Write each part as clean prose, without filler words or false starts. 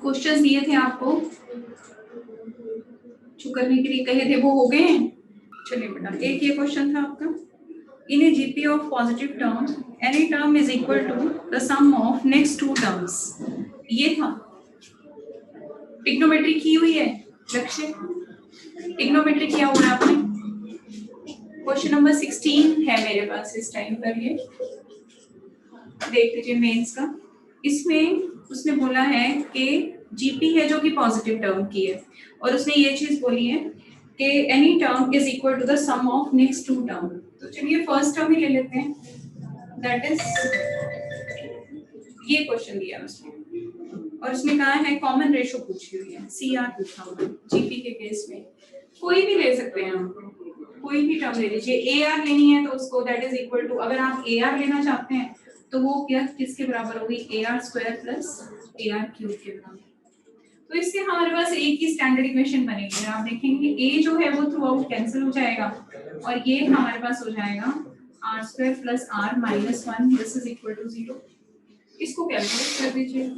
Questions दिए थे आपको जो करने के लिए कहे थे, वो हो गए हैं। चलिए बेटा, एक ये क्वेश्चन था आपका, in a GP of positive term any term is equal to the sum of next two terms. ये था, ट्रिग्नोमेट्री की हुई है लक्ष्य, ट्रिग्नोमेट्री किया हुआ है आपने। क्वेश्चन नंबर 16 है मेरे पास इस टाइम पर, ये देख लीजिए मेंस का। इसमें उसने बोला है कि जीपी है जो कि पॉजिटिव टर्म की है, और उसने ये चीज बोली है कि any term is equal to the sum of next two term. तो चलिए फर्स्ट टर्म ही ले लेते हैं, दैट इज ये क्वेश्चन दिया उसने, और उसने कहा है कॉमन रेशो पूछी हुई है, सीआर पूछा हुआ है जीपी के केस में। कोई भी ले सकते हैं आप, कोई भी टर्म ले लीजिए। एआर लेनी है तो उसको दैट इज इक्वल टू, अगर आप एआर लेना चाहते हैं तो वो क्या किसके बराबर होगी, AR square plus AR cube के बराबर। तो इससे हमारे पास एक ही स्टैंडर्ड इक्वेशन बनेगी। आप देखेंगे A जो है वो थ्रू आउट कैंसिल हो जाएगा, और ये हमारे पास हो जाएगा R square plus R minus 1 this is equal to 0। इसको कैलकुलेट कर दीजिए,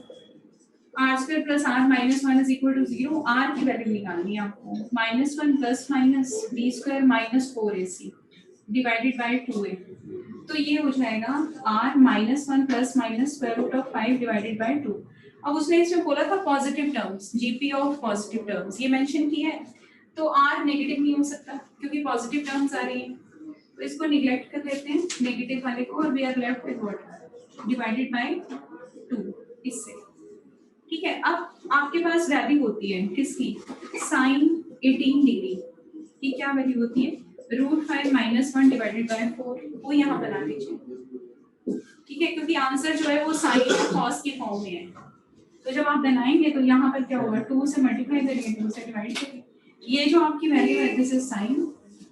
R square plus R minus 1 is equal to 0। R की वैल्यू निकालनी है आपको, minus 1 plus minus B square minus 4AC divided by 2A। तो ये हो जाएगा r minus 1 plus minus square root of 5 divided by 2। अब उसने इसमें बोला था positive terms, GP of positive terms ये मेंशन किया है, तो r नेगेटिव नहीं हो सकता क्योंकि पॉजिटिव टर्म्स आ रही हैं, तो इसको निगलेक्ट कर देते हैं नेगेटिव वाले को, और we are left with what, divided by 2 इससे। ठीक है, अब आपके पास वैल्यू होती है किसकी, साइन 18 डिग्री की क्या वैल्यू होती है, √5 माइनस 1 डिवाइडेड बाय 4, वो यहाँ बना दीजिए। ठीक है, क्योंकि आंसर जो है वो साइन और कॉस की फॉर्म में है, तो जब आप बनाएंगे तो यहाँ पर क्या होगा, 2 से मल्टीप्लाई करेंगे, 2 से डिवाइड करेंगे, ये जो आपकी वैल्यू है दिस इज साइन,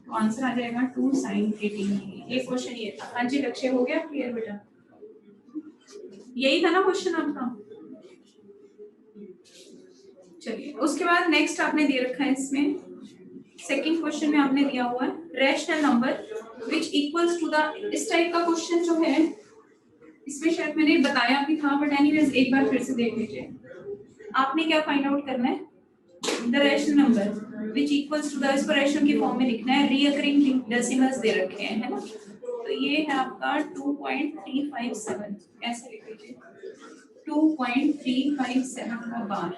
तो आंसर आ जाएगा 2 sin 18। ये क्वेश्चन ये था। हाँ जी लक्ष्य, हो गया क्लियर बेटा, यही था ना क्वेश्चन आपका। चलिए उसके बाद नेक्स्ट आपने दे रखा है इसमें, सेकंड क्वेश्चन में आपने दिया हुआ है rational number which equals to the, इस टाइप का क्वेश्चन जो है इसमें शायद मैंने बताया भी था, बट एनीवेज एक बार फिर से देख लीजिए। आपने क्या फाइंड आउट करना है, the rational number which equals to the, इसको रैशनल की फॉर्म में लिखना है, रीअकरिंग डेसिमल्स दे रखे हैं, है ना। तो ये है आपका 2.357, ऐसे लिख लीजिए 2.357 का बार।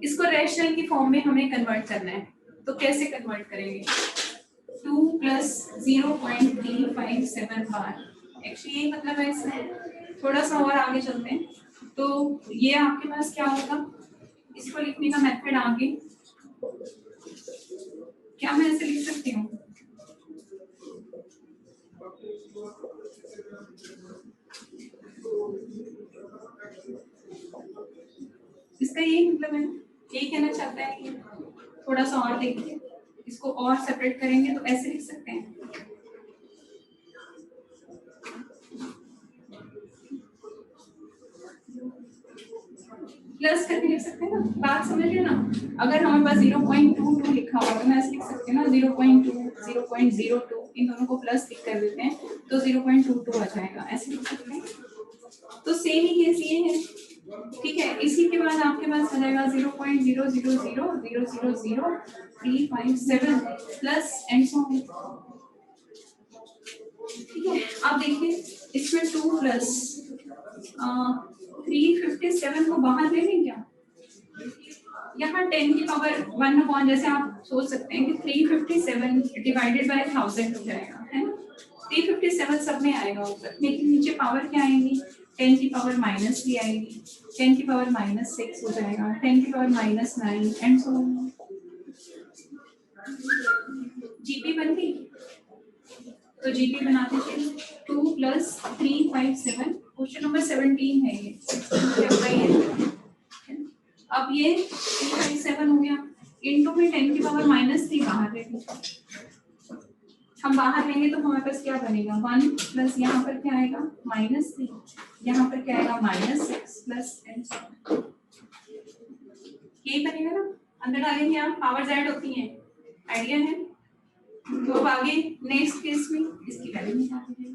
इसको रैशनल की फॉर्म में हमें कन्वर्ट करना है, तो कैसे कन्वर्ट करेंगे, 2 प्लस 0.357 बार, एक्चुअली यही मतलब है इसमें। थोड़ा सा और आगे चलते हैं, तो ये आपके पास क्या होगा, इसको लिखने का मेथड आगे क्या मैं ऐसे लिख सकती हूँ, इसका यही मतलब है, यही कहना चाहता है कि थोड़ा सा और देखिए, इसको और सेपरेट करेंगे तो ऐसे लिख सकते हैं, प्लस करके लिख सकते हैं ना, बात समझ रहे ना। अगर हमारे पास 0.22 लिखा हुआ तो मैं ऐसे लिख सकते हैं ना, 0.2 0.02 इन दोनों को प्लस लिख कर देते हैं तो 0.22 आ जाएगा, ऐसे लिख सकते हैं। तो सेम ही केस ये है, ठीक है। इसी के बाद आपके पास आ जाएगा 0.00000357 प्लस एंड सो ऑन। ठीक है, आप देखिए इसमें 2 प्लस 357 को बाहर ले लें क्या, यहाँ 10 की पावर 1 अपॉन, जैसे आप सोच सकते हैं कि 357 डिवाइडेड बाय 1000 हो जाएगा, है ना। 357 सब में आएगा ऊपर, लेकिन नीचे पावर क्या आएंगी, 10 की पावर -3 आएगी, 10 की पावर -6 हो जाएगा, 10 की power -9 and so on. GP बन गई, तो जीपी बना दीजिए 2 प्लस 357, क्वेश्चन नंबर 17 है ये, अब ये 357 हो गया, इनटू में 10 की पावर -3 बाहर ले लीजिए, हम बाहर लेंगे तो हमारे पास क्या बनेगा, 1 प्लस यहाँ पर क्या आएगा -3, यहाँ पर क्या आएगा -6 प्लस एंड सो, यही बनेगा ना। अंदर डालेंगे आप, पावर जेड होती है, आइडिया है। तो अब आगे नेक्स्ट केस में इसकी वैल्यू निकाल दीजिए,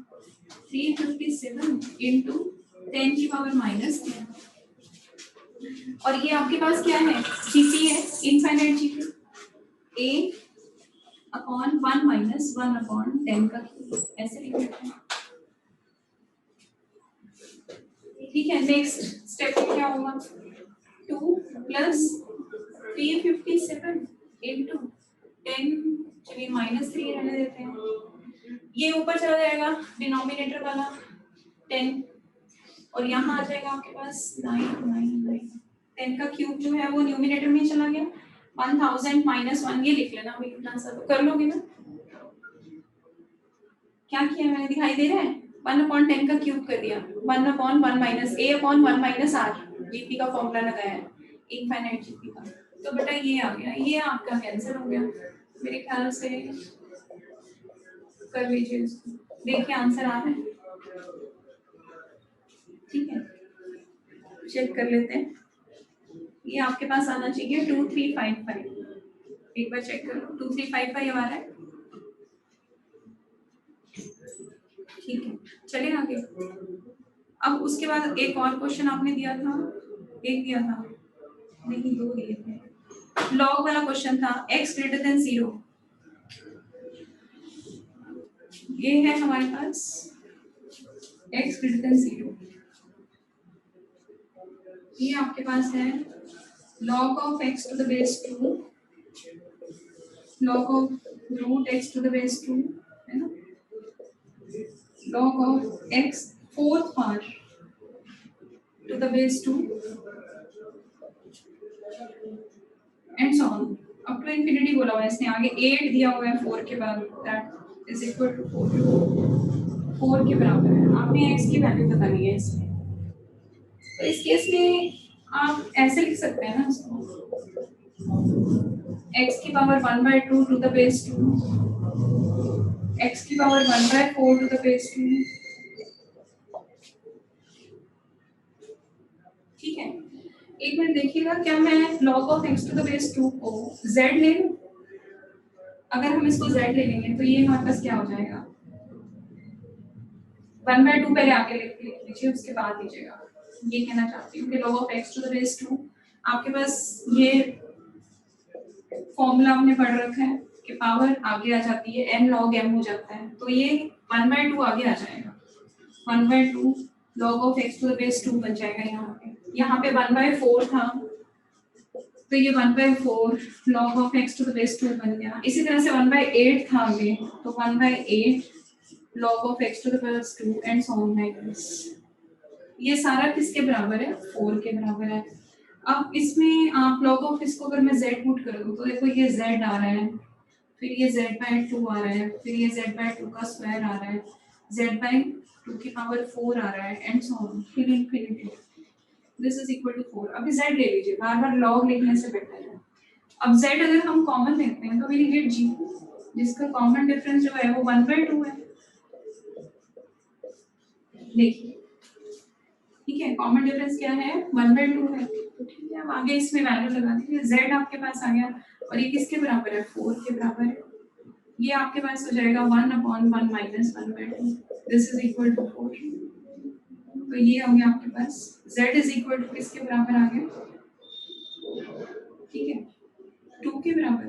357 इंटू 10 की पावर -3 और ये आपके पास क्या है, जीपी है, इनफाइनाइट जीपी, ए अपॉन 1 माइनस 1 अपॉन 10 का क्यूब, ऐसे लिख लेते हैं। ठीक है, नेक्स्ट स्टेप क्या होगा, 2 प्लस 357 इंटू 10, चलिए -3 रहने देते हैं, ये ऊपर चला जाएगा डिनोमिनेटर वाला 10, और यहाँ आ जाएगा आपके पास 999, 10 का क्यूब जो है वो न्यूमिनेटर में चला गया, 1000 माइनस 1, ये लिख लेना, अभी इतना सा तो कर लोगे ना, क्या किया मैंने, दिखाई दे रहा है, 1/10 का क्यूब कर दिया, 1/1 minus a/1 minus r, GP का फॉर्मूला लगाया है, इनफाइनाइट जीपी का, तो बेटा ये आ गया, ये आपका कैंसिल हो गया मेरे ख्याल से, कर लीजिए इसको, देखिए आंसर आ रहा है, ठीक है, चेक कर लेते हैं, ये आपके पास आना चाहिए 2355, एक बार चेक कर लो, 2355 आ रहा है, ठीक है, चले आगे। अब उसके बाद एक और क्वेश्चन आपने दिया था, एक दिया था, नहीं 2 दिए थे, लॉग वाला क्वेश्चन था, x ग्रेटर देन 0, ये है हमारे पास x ग्रेटर देन 0, ये आपके पास है log of x to the base 2, log of root x to the base 2, है ना, log of x fourth power to the base 2 and so on up to infinity बोला हुआ है इसने, आगे 8 दिया हुआ है 4 के बाद, that is equal to 4 के बराबर है, आपने x की वैल्यू बतानी है इसमें, तो इस केस में आप ऐसे लिख सकते हैं ना इसको, x की power 1/2 to the base 2, x की पावर 1/4 to the base 2, ठीक है, एक मिनट देखिएगा, क्या मैं log of x to the base 2 को z ले लूं, अगर हम इसको z ले लेंगे तो ये हमारे पास क्या हो जाएगा, 1/2 पहले आगे लिख लीजिए, उसके बाद लीजिएगा, ये कहना चाहती हूँ कि log of x to the base 2, आपके पास ये फॉर्मूला आपने पढ़ रखा है कि पावर आगे आ जाती है n log m हो जाता है, तो ये 1/2 आगे आ जाएगा, 1/2 log of x to the base 2 बन जाएगा, यहाँ पे 1/4 था, तो ये 1/4 log of x to the base 2 बन गया, इसी तरह से 1/8 था आगे, तो 1/8 log of x to the base 2 and so on like this, ये सारा किसके बराबर है, 4 के बराबर है। अब इसमें आप log of इसको अगर मैं z पुट कर दूं तो देखो ये z आ रहा है, फिर ये z/2 आ रहा है, फिर ये z/2 का स्क्वायर आ रहा है, z/2 की पावर 4 आ रहा है एंड सो ऑन फिर infinity, this is equal to 4, अभी z ले लीजिए, बार बार log लिखने से बेटर है, अब z अगर हम कॉमन लेते हैं तो वी गेट g, जिसका कॉमन डिफरेंस जो है वो 1/2 है, देखिए, ठीक है, कॉमन डिफरेंस क्या है, 1/2 है, तो ठीक है, अब आगे इसमें वैल्यू लगा दीजिए, z आपके पास आ गया, और ये किसके बराबर है, 4 के बराबर है, ये आपके पास हो जाएगा 1/1 minus 1/2, this is equal to 4, तो ये हो गया आपके पास z इज इक्वल टू किसके बराबर आ गया, ठीक है, 2 के बराबर,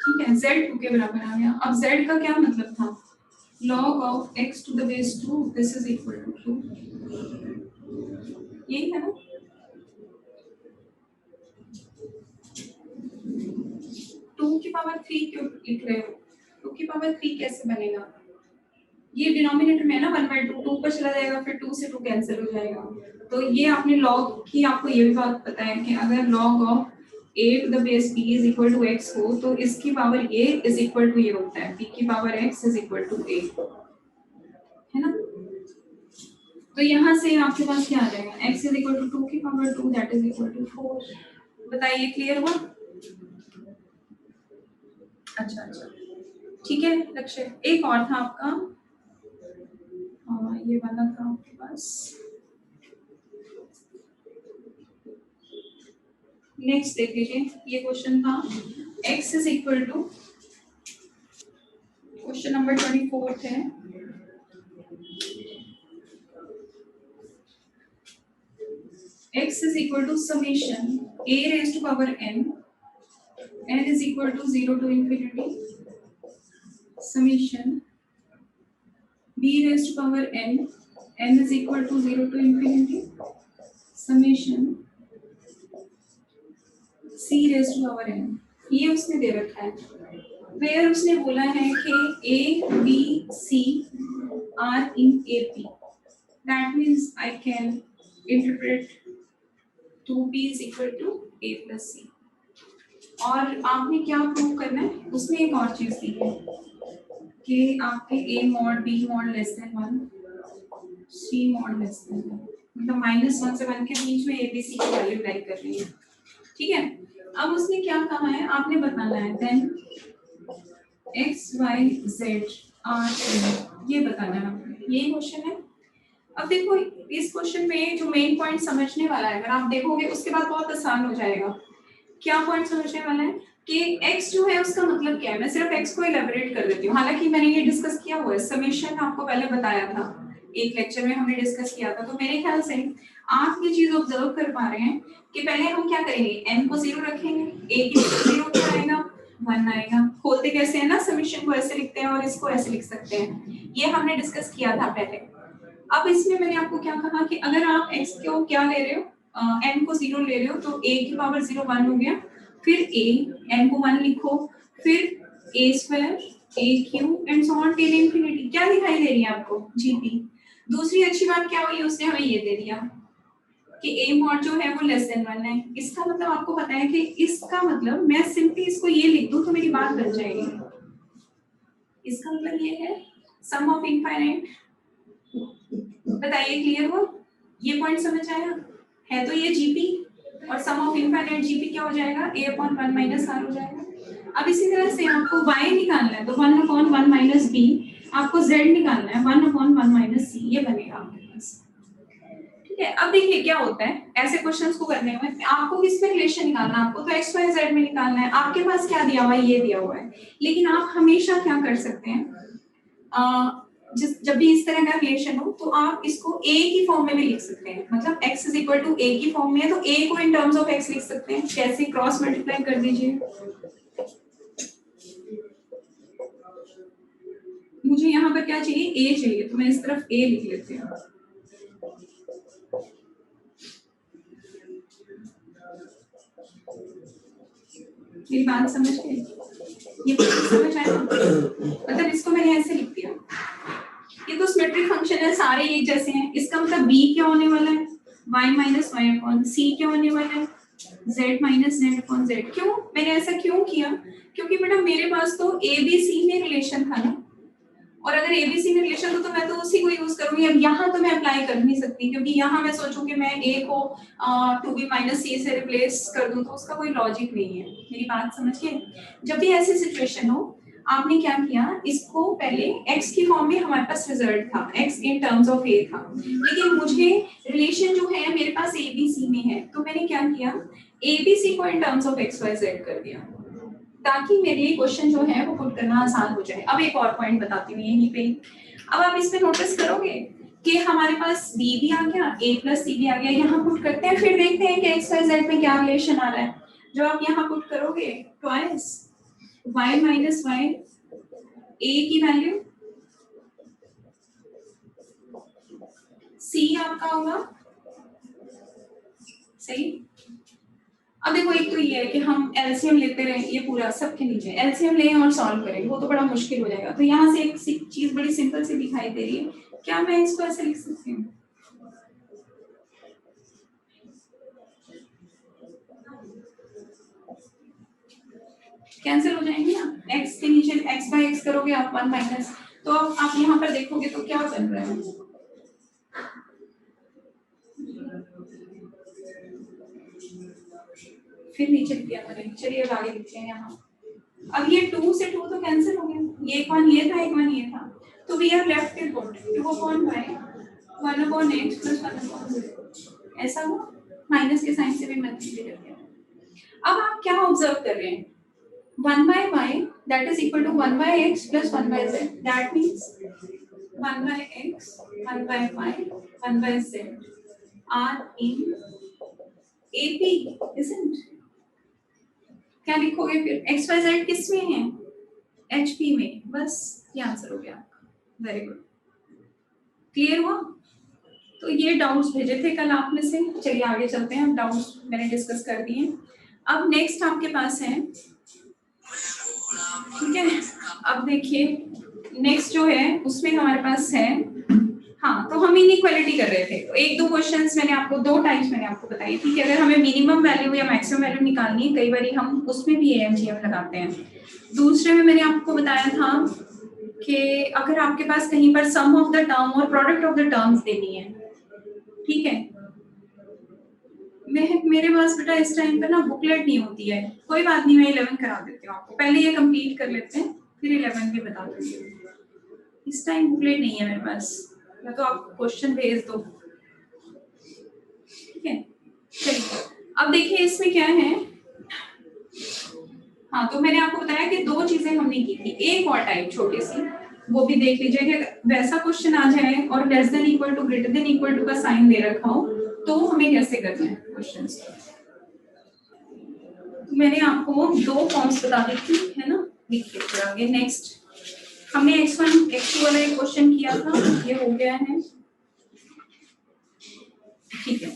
ठीक है, z 2 के बराबर आ गया, अब z का क्या मतलब था, log of x to the base 2, this is equal to 2, यही है ना, 2 की पावर 3 क्यों लिख रहे हो, 2 की पावर 3 कैसे बनेगा, ये डिनोमिनेटर में है ना 1/2, 2 पर चला जाएगा, फिर 2 से 2 कैंसिल हो जाएगा, तो ये आपने log की, आपको ये भी बात पता है कि अगर log of a to the base b is equal to x हो तो इसकी power a is equal to ये होता है, b की power x is equal to a, है ना, तो यहाँ से आपके पास क्या आ जाएगा, x is equal to 2 की power 2, that is equal to 4, बताइए क्लियर हुआ, अच्छा, ठीक है लक्ष्य, एक और था आपका, ये वाला था आपके पास, नेक्स्ट देख लीजिए, ये क्वेश्चन था x is equal to, question number 24 है, x is equal to summation a raised to power n is equal to 0 to infinity summation b raised to power n is equal to 0 to infinity summation c raised to power n। ये उसने दे रखा है where उसने बोला है कि a b c are in ap, that means I can interpret 2b is equal to a plus c। और आपने क्या प्रूव करना है, उसने एक और चीज दी है कि आपके a mod b mod less than 1 c mod less than 1, मतलब -1 से 1 के बीच में a b c की वैल्यू टाइप कर रही है, ठीक है। अब उसने क्या कहा है, आपने बताना है then x y z r ये बताना है आपने, ये क्वेश्चन है। अब देखो इस क्वेश्चन में जो मेन पॉइंट समझने वाला है, अगर आप देखोगे उसके बाद बहुत आसान हो जाएगा। क्या पॉइंट समझने वाला है कि x जो है उसका मतलब क्या है। मैं सिर्फ x को इलेबोरेट कर देती हूँ, हालांकि मैंने ये डिस्कस किया हुआ है, समेशन आपको पहले बताया था, एक लेक्चर में हमने डिस्कस किया था। तो मेरे ख्याल से आप ये चीज ऑब्जर्व कर पा रहे हैं कि पहले हम क्या करेंगे, n को 0 रखेंगे, a की 0 क्या आएगा 1 आएगा। खोलते कैसे है ना, समेशन को ऐसे लिखते हैं और इसको ऐसे लिख सकते हैं, ये हमने डिस्कस किया था पहले। अब इसमें मैंने आपको क्या कहा कि अगर आप x को क्या ले रहे हो, n को 0 ले रहे हो, तो a की पावर 0 1 हो गया, फिर a n को 1 लिखो, फिर a square a cube and so on till infinity. क्या दिखाई दे रही है आपको, gp। दूसरी अच्छी बात क्या हुई, उसने हमें ये दे दिया कि a मॉड जो है वो लेस देन 1 है। इसका मतलब आपको पता है कि इसका मतलब मैं सिंपली इसको ये लिख दूं तो मेरी बात बन जाएगी। इसका मतलब ये है सम ऑफ इनफाइनाइट। बताइए क्लियर हो, ये पॉइंट समझ आया है। तो ये जीपी और सम ऑफ इनफाइनाइट जीपी क्या हो जाएगा, a अपॉन 1 माइनस r हो जाएगा। अब इसी तरह से आपको y निकालना है तो 1 अपॉन 1 माइनस b, आपको z निकालना है 1 अपॉन 1 माइनस c, ये बनेगा आपके पास, ठीक है। अब देखिए क्या होता है ऐसे क्वेश्चंस को करने में, आपको किसमें रिलेशन निकालना है, आपको तो x y z में निकालना है। आपके पास क्या दिया हुआ है, ये दिया हुआ है, लेकिन आप हमेशा क्या कर सकते हैं, जब भी इस तरह का रिलेशन हो तो आप इसको a की फॉर्म में भी लिख सकते हैं, मतलब x is equal to a की फॉर्म में है तो a को इन टर्म्स ऑफ x लिख सकते हैं। कैसे, क्रॉस मल्टीप्लाई कर दीजिए। मुझे यहाँ पर क्या चाहिए, a चाहिए, तो मैं इस तरफ a लिख लेती हूँ। मेरी बात समझ गए, ये समझ आया, मतलब इसको मैंने ऐसे लिख दिया। ये तो सिमेट्रिक फंक्शन है, सारे एक जैसे हैं, इसका मतलब b क्या होने वाला है, y minus Y upon c क्या होने वाला है, z minus z upon z। क्यों, मैंने ऐसा क्यों किया, क्योंकि बेटा मेरे पास तो a b c में रिलेशन था ना, और अगर a b c में रिलेशन तो मैं तो उसी को यूज करूंगी। अब यहाँ तो मैं अप्लाई कर नहीं सकती, क्योंकि यहाँ मैं सोचूं कि मैं a को 2b माइनस c से रिप्लेस कर दूं तो उसका कोई लॉजिक नहीं है। मेरी बात समझ गए। जब भी ऐसी सिचुएशन हो, आपने क्या किया, इसको पहले x की फॉर्म में हमारे पास रिजल्ट था, x in terms of a था, लेकिन मुझे रिलेशन जो है मेरे पास a b c में है, तो मैंने क्या किया, a b c को in terms of x y z कर दिया, ताकि मेरे लिए क्वेश्चन जो है वो पुट करना आसान हो जाए। अब एक और पॉइंट बताती हूँ यहीं पे। अब आप इसमें नोटिस करोगे कि हमारे पास b भी आ गया, a प्लस c भी आ गया, यहाँ पुट करते हैं, फिर देखते हैं कि x y z में क्या रिलेशन आ रहा है। जो आप यहाँ पुट करोगे twice y minus y, a की वैल्यू c आपका होगा, सही। अब देखो एक तो ये है कि हम एलसीएम लेते रहे, ये पूरा सबके नीचे एलसीएम लें और सॉल्व करें, वो तो बड़ा मुश्किल हो जाएगा। तो यहाँ से एक चीज बड़ी सिंपल सी दिखाई दे रही है, क्या मैं इसको ऐसे लिख सकती हूँ, कैंसिल हो जाएंगे ना, x के नीचे x बाय x करोगे आप 1 माइनस, तो आप यहाँ पर देखोगे तो क्या बन रहा है, फिर नीचे लिख दिया मैंने। चलिए अब आगे लिखते हैं यहाँ। अब ये 2 से 2 तो कैंसिल हो गया, ये एक 1 ये था, एक 1 ये था, तो we are left with what, 2 upon y 1 upon x plus 1 upon z, ऐसा हो, माइनस के साइन से भी मल्टीप्लाई कर दिया। अब आप क्या ऑब्जर्व कर रहे हैं, 1 by y that is equal to 1 by x plus 1 by z, that means 1 by x 1 by y 1 by z are in AP isn't, क्या लिखोगे फिर? XYZ किस में है? HP में, बस ये आंसर हो गया आपका। वेरी गुड, क्लियर हुआ? तो ये डाउट्स भेजे थे कल आप में से, चलिए आगे चलते हैं। अब डाउट्स मैंने डिस्कस कर दिए। अब नेक्स्ट आपके पास है, ठीक है, अब देखिए नेक्स्ट जो है उसमें हमारे पास है, हाँ तो हम इनइक्वालिटी कर रहे थे। तो एक दो क्वेश्चंस मैंने आपको, दो टाइप्स मैंने आपको बताई थी कि अगर हमें मिनिमम वैल्यू या मैक्सिमम वैल्यू निकालनी है, कई बार हम उसमें भी AMGM लगाते हैं। दूसरे में मैंने आपको बताया था कि अगर आपके पास कहीं पर सम ऑफ द टर्म और प्रोडक्ट ऑफ द टर्म्स देनी है, ठीक है, मेरे पास बेटा इस टाइम पर ना बुकलेट नहीं होती है, कोई बात नहीं, मैं 11 करा देती हूँ आपको, पहले ये कंप्लीट कर लेते हैं फिर 11 भी बता दूंगी। इस टाइम बुकलेट नहीं है मेरे पास, या तो आप क्वेश्चन भेज दो, ठीक है। चलिए अब देखिए इसमें क्या है, हाँ तो मैंने आपको बताया कि दो चीजें हमने की थी, एक और टाइप छोटी सी, वो भी देख लीजिए कि वैसा क्वेश्चन आ जाए और less than equal to greater than equal to का साइन दे रखा हो तो हमें कैसे करना है क्वेश्चंस। मैंने आपको दो फॉर्म्स बता दी थी, है ना, लिखिए फिर आगे। नेक्स्ट हमने x1 x2 वाला एक क्वेश्चन किया था, ये हो गया है, ठीक है।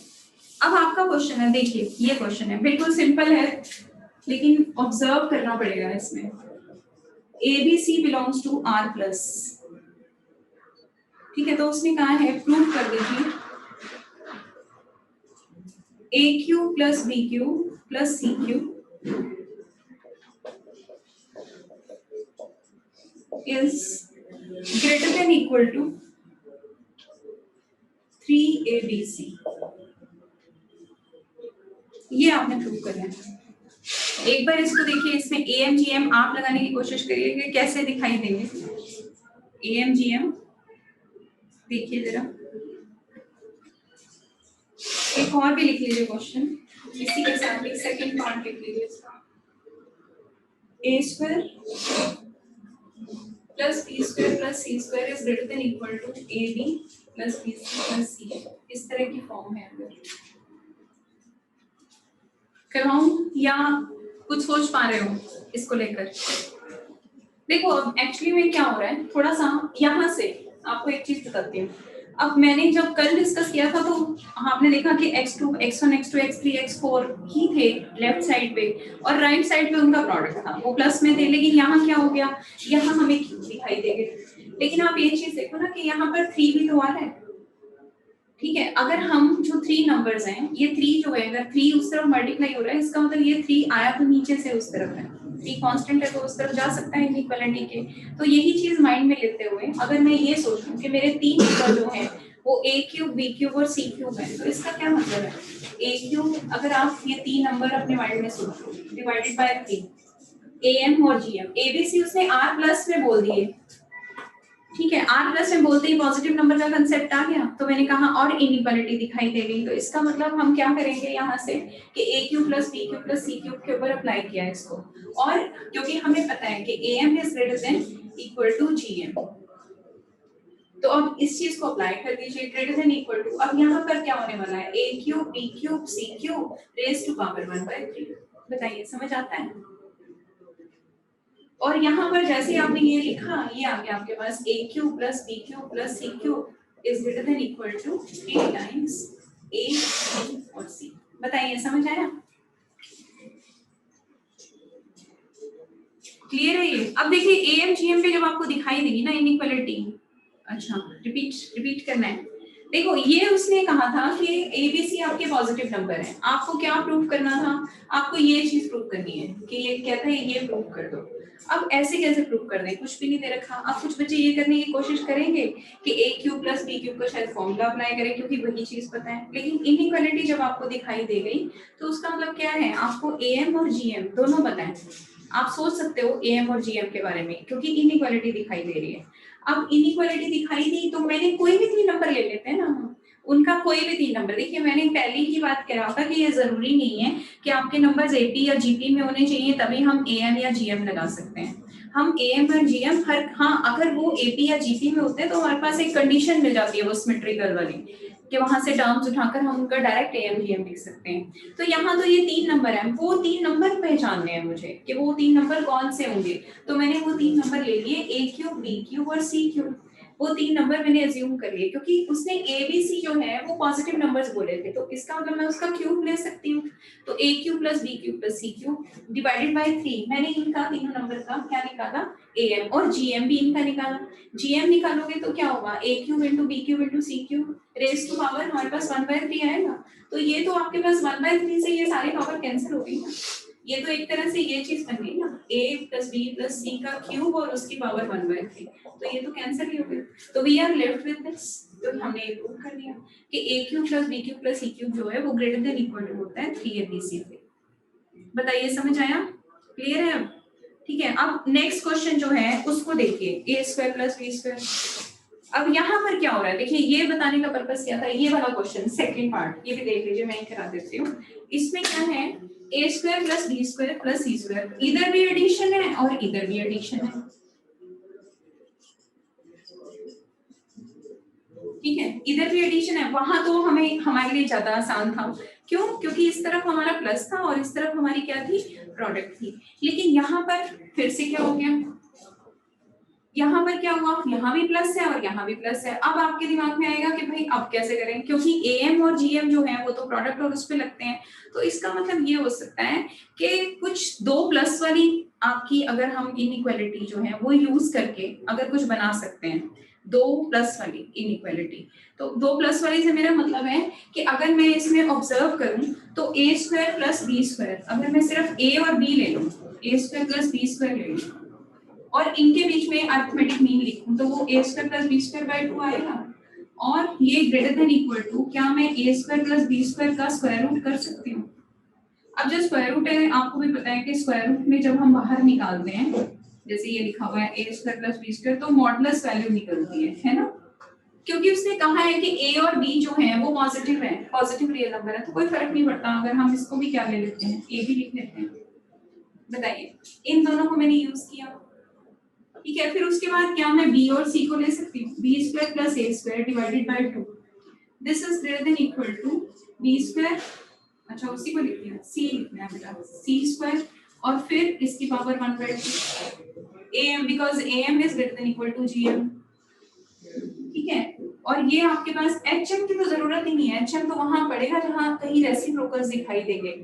अब आपका क्वेश्चन है, देखिए ये क्वेश्चन है बिल्कुल सिंपल है लेकिन ऑब्जर्व करना पड़ेगा इसमें। ABC belongs to R plus, ठीक है, तो उसने कहा है प्रूव कर दीजिए AQ plus BQ plus CQ is greater than equal to 3ABC। ये आपने प्रूव करना है। एक बार इसको देखिए, इसमें AMGM आप लगाने की कोशिश करिए कि कैसे दिखाई देंगे। AMGM देखिए जरा, एक और भी लिख लीजिए क्वेश्चन इसी के साथ, एक सेकंड पार्ट लिख लीजिए इसका। A square plus B square plus C square is greater than equal to AB plus BC plus C, इस तरह की फॉर्म है। अगर करवाऊं या कुछ सोच पा रहे हो इसको लेकर? देखो अब एक्चुअली में क्या हो रहा है, थोड़ा सा यहाँ से आपको एक चीज बताती हूँ। अब मैंने जब कल डिस्कस किया था तो आपने देखा कि x2 x1 x2 x3 x4 ही थे लेफ्ट साइड पे और राइट साइड पे उनका प्रोडक्ट था, वो प्लस में थे। लेकिन यहाँ क्या हो गया, यहाँ हमें क्यों दिखाई देंगे। लेकिन आप ये चीज देखो ना कि यहाँ पर 3 भी तो आ रहा है, ठीक है। अगर हम जो 3 नंबर्स हैं, ये 3 जो है, अगर 3 उस तरफ मल्टीप्लाई हो रहा है, इसका मतलब ये 3 आया तो नीचे से उस तरफ है, 3 कांस्टेंट है तो उस तरफ जा सकता है इनइक्वालिटी के। तो यही चीज माइंड में लेते हुए अगर मैं ये सोचूं कि मेरे 3 नंबर जो हैं वो A क्यूब B क्यूब और C क्यूब है, तो इसका क्या मतलब है, A क्यूब, अगर आप ये 3 नंबर अपने माइंड में सोचो डिवाइडेड बाय 3 AM और GM, ABC उसने R प्लस में बोल दिए, ठीक है। R प्लस में बोलते ही पॉजिटिव नंबर का कंसेप्ट आ गया, तो मैंने कहा और इनइक्वालिटी दिखाई दे गई। तो इसका मतलब हम क्या करेंगे यहाँ से कि A cube plus B cube plus C cube के ऊपर अप्लाई किया इसको, और क्योंकि हमें पता है कि AM is greater than equal to GM, तो अब इस चीज को अप्लाई कर दीजिए, ग्रेटर देन इक्वल टू। अब यहाँ पर क्या होने वाला है, A cube B cube C cube raise to power 1/3। बताइए समझ आता है? और यहाँ पर जैसे आपने ये लिखा, ये आ गया आपके पास A cube plus B cube plus C cube is greater than equal to 3 times A B और C। बताइए समझ आया? क्लियर है ये? अब देखिए AMGM पे जब आपको दिखाई देगी ना इनइक्वालिटी, अच्छा रिपीट करना है। देखो ये उसने कहा था कि ABC आपके पॉजिटिव नंबर है, आपको क्या प्रूव करना था, आपको ये चीज प्रूव करनी है कि ये कहता है ये प्रूव कर दो। अब ऐसे कैसे प्रूव कर दें, कुछ भी नहीं दे रखा। अब कुछ बच्चे ये करने की कोशिश करेंगे कि A cube plus B cube का शायद फॉर्मूला अप्लाई करें क्योंकि वही चीज पता है। लेकिन इनइक्वालिटी जब आपको दिखाई दे गई तो उसका मतलब क्या है, आपको AM और GM दोनों पता है, आप सोच सकते हो AM और GM के बारे में क्योंकि इनइक्वालिटी दिखाई दे रही है। अब इनइक्वालिटी दिखाई दी तो मैंने कोई भी 3 नंबर ले लेते हैं ना, उनका कोई भी 3 नंबर। देखिए मैंने पहले ही बात करा था कि ये जरूरी नहीं है कि आपके नंबर्स AP या GP में होने चाहिए तभी हम AM या GM लगा सकते हैं। हम एएम और जीएम हर, हाँ अगर वो एपी या जीपी में होते हैं तो हमारे पास एक कंडीशन मिल जाती है वो सिमेट्रिकल वाली, कि वहां से टर्म्स उठाकर हम उनका डायरेक्ट एएम जीएम लिख सकते हैं। तो यहाँ तो ये 3 नंबर है, वो 3 नंबर पहचानने हैं मुझे कि वो 3 नंबर कौन से होंगे। तो मैंने वो 3 नंबर ले लिए, ए क्यूब, बी क्यूब और सी क्यूब। वो 3 नंबर मैंने अज्यूम कर लिए क्योंकि उसने ए बी सी जो है वो पॉजिटिव नंबर्स बोले थे, तो इसका मतलब मैं उसका क्यूब ले सकती हूँ। तो a cube plus b cube plus c cube divided by 3, मैंने इनका तीनों नंबर का क्या निकाला, एएम, और जीएम भी इनका निकाला। जीएम निकालोगे तो क्या होगा, a cube into b cube into c cube raise to power हमारे पास 1/3 आएगा। तो ये तो आपके पास 1/3 से ये सारी पावर कैंसिल हो गई ना। ये तो एक तरह से ये चीज बन गई ना, a प्लस बी प्लस सी का क्यूब और उसकी पावर 1/3, तो ये तो कैंसिल ही हो गई। तो we are left with this, तो हमने ये प्रूव कर दिया कि a cube plus b cube plus c cube जो है वो ग्रेटर देन इक्वल टू होता है 3abc से। बताइए समझ आया, क्लियर है अब? ठीक है, अब नेक्स्ट क्वेश्चन जो है उसको देखिए, a square plus b square. अब यहाँ पर क्या हो रहा है, देखिए ये बताने का पर्पस क्या था, ये वाला क्वेश्चन सेकंड पार्ट ये भी देख लीजिए, मैं करा देती हूँ। इसमें क्या है, a square plus B square plus c square, इधर भी एडिशन है और इधर भी एडिशन है, ठीक है, इधर भी एडिशन है। वहां तो हमें हमारे लिए ज्यादा आसान था, क्यों, क्योंकि इस तरफ हमारा प्लस था और इस तरफ हमारी क्या थी, प्रोडक्ट थी। लेकिन यहाँ पर फिर से क्या हो गया, यहाँ पर क्या हुआ, यहाँ भी प्लस है और यहाँ भी प्लस है। अब आपके दिमाग में आएगा कि भाई अब कैसे करें, क्योंकि एएम और जीएम जो है वो तो प्रोडक्ट और उस पे लगते हैं। तो इसका मतलब ये हो सकता है कि कुछ 2 प्लस वाली आपकी, अगर हम इनइक्वालिटी जो है वो यूज करके अगर कुछ बना सकते हैं, 2 प्लस वाली इनइक्वालिटी। तो 2 प्लस वाली से मेरा मतलब है कि अगर मैं इसमें ऑब्जर्व करूं तो ए स्क्वायर प्लस बी स्क्वायर, अगर मैं सिर्फ ए और बी ले लूं, ए स्क्वायर प्लस बी स्क्वायर ले लूं और इनके बीच में अरिथमेटिक मीन लिखूं तो वो a square plus B square by 2 आएगा। और ये ग्रेटर देन इक्वल टू, क्या मैं a square plus B square का स्क्वायर रूट कर सकती हूँ। अब जो स्क्वायर रूट है आपको भी पता है कि स्क्वायर रूट में जब हम बाहर निकालते हैं, जैसे ये लिखा हुआ है a square plus B square, तो मॉडुलस वैल्यू निकलती है ना, क्योंकि उसने कहा है कि a और b जो है वो पॉजिटिव है, पॉजिटिव रियल नंबर है, तो कोई फर्क नहीं पड़ता अगर हम इसको भी क्या ले लेते हैं, a भी लिख लेते हैं। बताइए, इन दोनों को मैंने यूज किया, ठीक है। फिर उसके बाद क्या मैं b और c को ले सकती हूँ, b square plus a square divided by 2, this is greater than equal to b square, अच्छा उसी को लिखते हैं, c लिखना है बेटा, c स्क्वायर और फिर इसकी power 1/2 am, because am is greater than equal to gm, ठीक है। और ये आपके पास hm की तो जरूरत ही नहीं है, hm तो वहां पड़ेगा जहां कहीं रेसिप्रोकल्स दिखाई देंगे।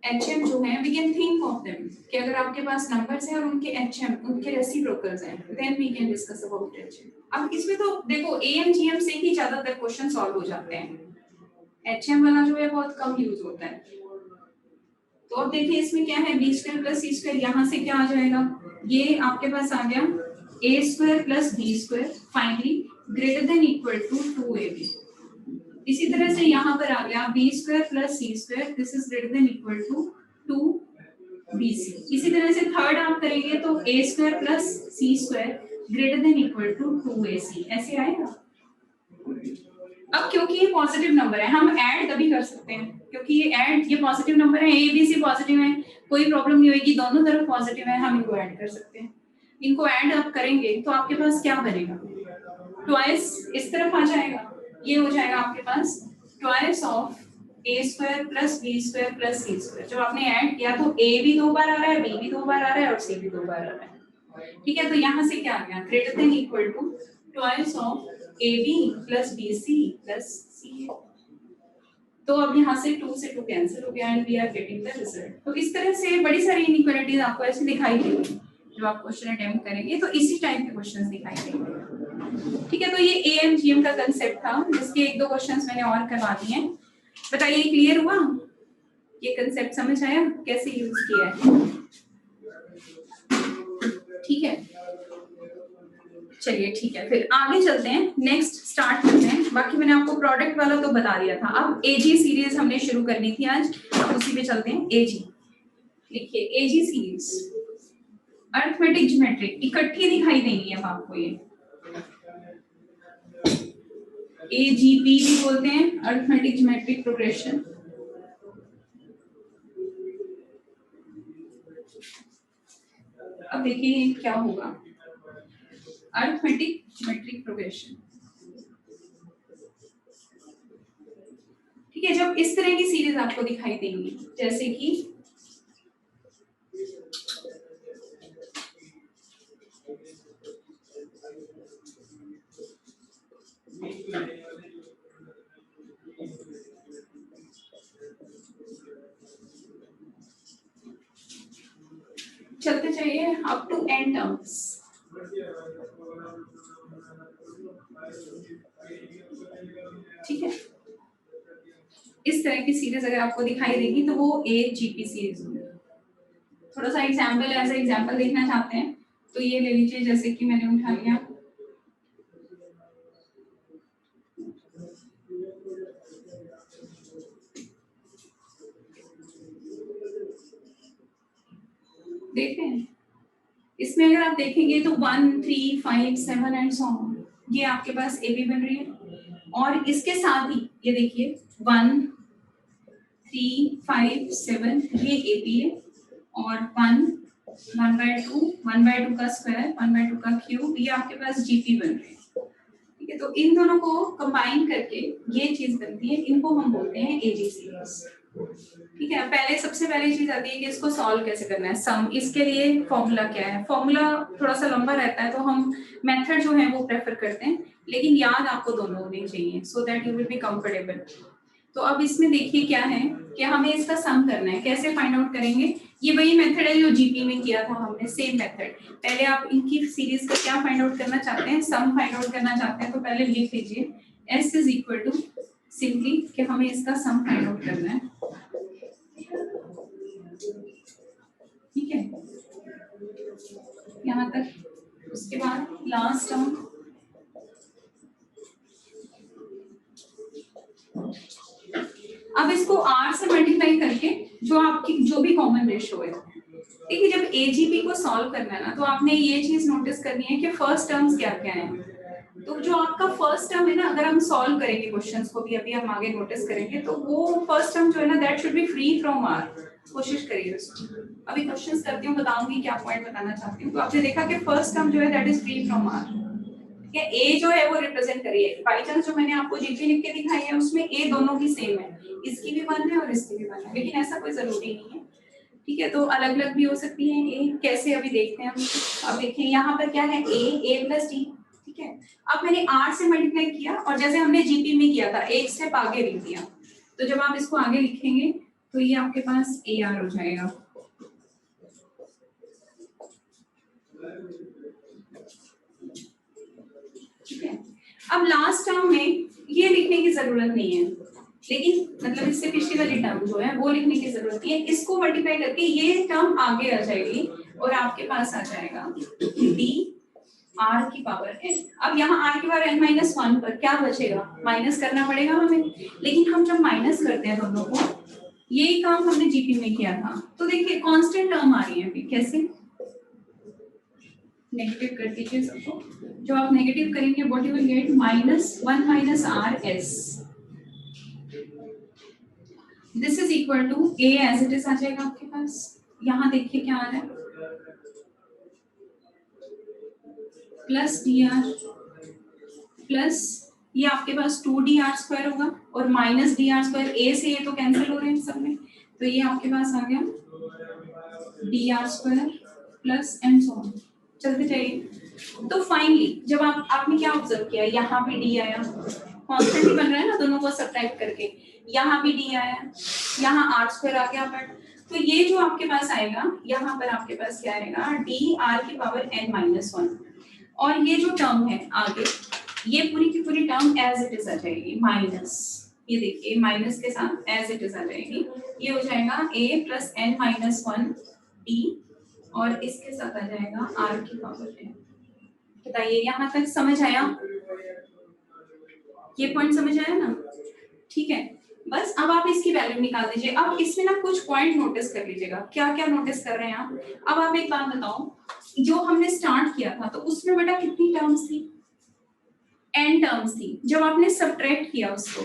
HM जो है we can think of them कि अगर आपके पास नंबर्स हैं और उनके HM उनके रेसिप्रोकल्स हैं, then we can discuss about HM। अब इसमें तो देखो AM GM से ही ज्यादातर क्वेश्चन सॉल्व हो जाते हैं, HM वाला जो है बहुत कम यूज होता है। तो अब देखिए इसमें क्या है, b square plus c square, यहाँ से क्या आ जाएगा, ये आपके पास आ गया a square plus b square finally greater than equal to 2ab। इसी तरह से यहाँ पर आ गया b square plus c square, this is greater than equal to 2bc। इसी तरह से थर्ड आप करेंगे तो a square plus c square greater than equal to 2ac, ऐसे आएगा। अब क्योंकि ये पॉजिटिव नंबर है हम ऐड तभी कर सकते हैं, क्योंकि ये पॉजिटिव नंबर है, a b c पॉजिटिव है, कोई प्रॉब्लम नहीं होगी, दोनों तरफ पॉजिटिव है, हम इनको ऐड कर सकते हैं। इनको ऐड आप करेंगे तो आपके पास क्या बनेगा, ट्वाइस इस तरफ आ जाएगा, ये हो जाएगा आपके पास twice of a square plus b square plus c square. जब आपने ऐड किया तो a भी 2 बार आ रहा है, b भी 2 बार आ रहा है और c भी 2 बार आ रहा है, ठीक है। तो यहाँ से क्या आ गया, greater than equal to twice of ab plus bc plus ca। तो अब यहाँ से 2 से 2 कैंसिल हो गया and we are getting the result. तो इस तरह से बड़ी सारी इनइक्वालिटीज आपको ऐसे दिखाई देंगी जब आप क्वेश्चन अटेम्प्ट करेंगे, तो इसी टाइप के क्वेश्चंस दिखाई देंगे, ठीक है। तो ये एएम जीएम का कांसेप्ट था, जिसके 1-2 क्वेश्चंस मैंने और करवा दिए हैं। बताइए क्लियर हुआ, ये कांसेप्ट समझ आया कैसे यूज किया है, ठीक है। चलिए ठीक है, फिर आगे चलते हैं, नेक्स्ट स्टार्ट करते हैं। बाकी मैंने आपको प्रोडक्ट वाला तो बता दिया था, अब एजी सीरीज हमने शुरू करनी थी आज, अब उसी पे चलते हैं। एजी लिखिए, एजी सीरीज अरिथमेटिक ज्योमेट्रिक इकट्ठी दिखाई देंगी अब आपको, ये एजीपी भी बोलते हैं, अरिथमेटिक ज्योमेट्रिक प्रोग्रेशन। अब देखिए क्या होगा, अरिथमेटिक ज्योमेट्रिक प्रोग्रेशन। ठीक है, जब इस तरह की सीरीज आपको दिखाई देंगी, जैसे कि चलते चाहिए अप टू n टर्म्स। ठीक है, इस तरह की सीरीज अगर आपको दिखाई देगी तो वो एक जीपी सीरीज होगी। थोड़ा सा एग्जाम्पल एज एग्जाम्पल देखना चाहते हैं तो ये ले लीजिए, जैसे कि मैंने उठा लिया देखते हैं, इसमें अगर आप देखेंगे तो 1 3 5 7 एंड सो ऑन, ये आपके पास ए बी बन रही है। और इसके साथ ही ये देखिए 1 3 5 7 ये ए बी है, और 1/2 का स्क्वायर 1/2 का क्यूब ये आपके पास जीपी बन रहे हैं। ठीक है, तो इन दोनों को कंबाइन करके ये चीज बनती है, इनको हम बोलते हैं एबी सीरीज। ठीक है, पहले सबसे पहली चीज आती है कि इसको सॉल्व कैसे करना है, सम। इसके लिए फॉर्मूला क्या है, फॉर्मूला थोड़ा सा लंबा रहता है तो हम मेथड जो है वो प्रेफर करते हैं, लेकिन याद आपको दोनों होने चाहिए so that you will be comfortable. तो अब इसमें देखिए क्या है कि हमें इसका सम करना है, कैसे फाइंड आउट करेंगे, ये वही मेथड है जो जीपी में किया था हमने, सेम मेथड। पहले आप इनकी सीरीज का क्या फाइंड आउट करना चाहते हैं, सम फाइंड आउट करना चाहते हैं, तो पहले लिख लीजिए S is equal to simply कि हमें इसका सम फाइंड आउट करना है। ठीक है, यहाँ तक। उसके बाद लास्ट टर्म अब इसको r से मल्टीप्लाई करके जो आपकी जो भी कॉमन रेशियो है। देखिए, जब एजीपी को सॉल्व करना है ना तो आपने ये चीज नोटिस करनी है कि फर्स्ट टर्म्स क्या क्या है। तो जो आपका फर्स्ट टर्म है ना, अगर हम सॉल्व करेंगे क्वेश्चंस को भी, अभी हम आगे नोटिस करेंगे, तो वो फर्स्ट टर्म जो है ना that should be free from r। कोशिश करिए उसको। अभी क्वेश्चंस करती हूँ, बताऊंगी क्या पॉइंट बताना चाहती हूँ। तो आपने देखा कि फर्स्ट टर्म जो है that is free from r। ठीक है, a जो है वो रिप्रेजेंट करिए, बाय चांस जो मैंने आपको जीपी लिख के दिखाई है उसमें a दोनों की सेम है, इसकी भी 1 है और इसकी भी 1 है, लेकिन ऐसा कोई जरूरी नहीं है। ठीक है, तो अलग अलग भी हो सकती है ए, कैसे अभी देखते हैं हम। अब देखिए यहाँ पर क्या है, a प्लस डी। ठीक है, अब मैंने r से मल्टीप्लाई किया और जैसे हमने जीपी में किया था एक स्टेप आगे लिख दिया, तो जब आप इसको आगे लिखेंगे तो ये आपके पास AR हो जाएगा। ठीक है, अब लास्ट टर्म में ये लिखने की जरूरत नहीं है, लेकिन मतलब इससे पिछली वाली टर्म जो है वो लिखने की जरूरत नहीं है। इसको मल्टीप्लाई करके ये टर्म आगे आ जाएगी और आपके पास आ जाएगा डी आर की पावर n। अब यहाँ r की पावर n-1 पर क्या बचेगा, माइनस करना पड़ेगा हमें, लेकिन हम जब माइनस करते हैं दोनों को, यही काम हमने जीपी में किया था। तो देखिए कांस्टेंट टर्म आ रही है अभी, कैसे नेगेटिव कर दीजिए सबको। जो आप नेगेटिव करेंगे what you will get, -1 minus r s, this is equal to a as it is आ जाएगा आपके पास। यहाँ देखिए क्या आ रहा है, प्लस डी आर प्लस ये आपके पास 2dr² होगा और माइनस dr², a से ये तो कैंसिल हो रहे हैं सब में, तो ये आपके पास आ गया dr² plus and so on. चलते जाइए। तो फाइनली जब आपने क्या ऑब्जर्व किया, यहाँ पे d आया, कांस्टेंट बन रहा है ना दोनों को सब्ट्रैक्ट करके, यहाँ भी d आया, यहाँ r² आ गया, बट तो ये जो आपके पास आएगा, यहाँ पर आपके पास क्या आएगा, dr की पावर n-1। और ये जो टर्म है आगे, ये पूरी की पूरी टर्म एज इट इज आ जाएगी, माइनस, ये देखिए माइनस के साथ एज इट इज आ जाएगी, ये हो जाएगा a प्लस n-1 d और इसके साथ आ जाएगा r की पावर n। बताइए यहाँ तक समझ आया, ये पॉइंट समझ आया ना। ठीक है, बस अब आप इसकी वैल्यू निकाल दीजिए। अब इसमें ना कुछ पॉइंट नोटिस कर लीजिएगा, क्या क्या नोटिस कर रहे हैं आप। अब आप एक बात बताओ, जो हमने स्टार्ट किया था तो उसमें बेटा कितनी टर्म्स थी, n टर्म्स थी। जब आपने सब्ट्रैक्ट किया उसको,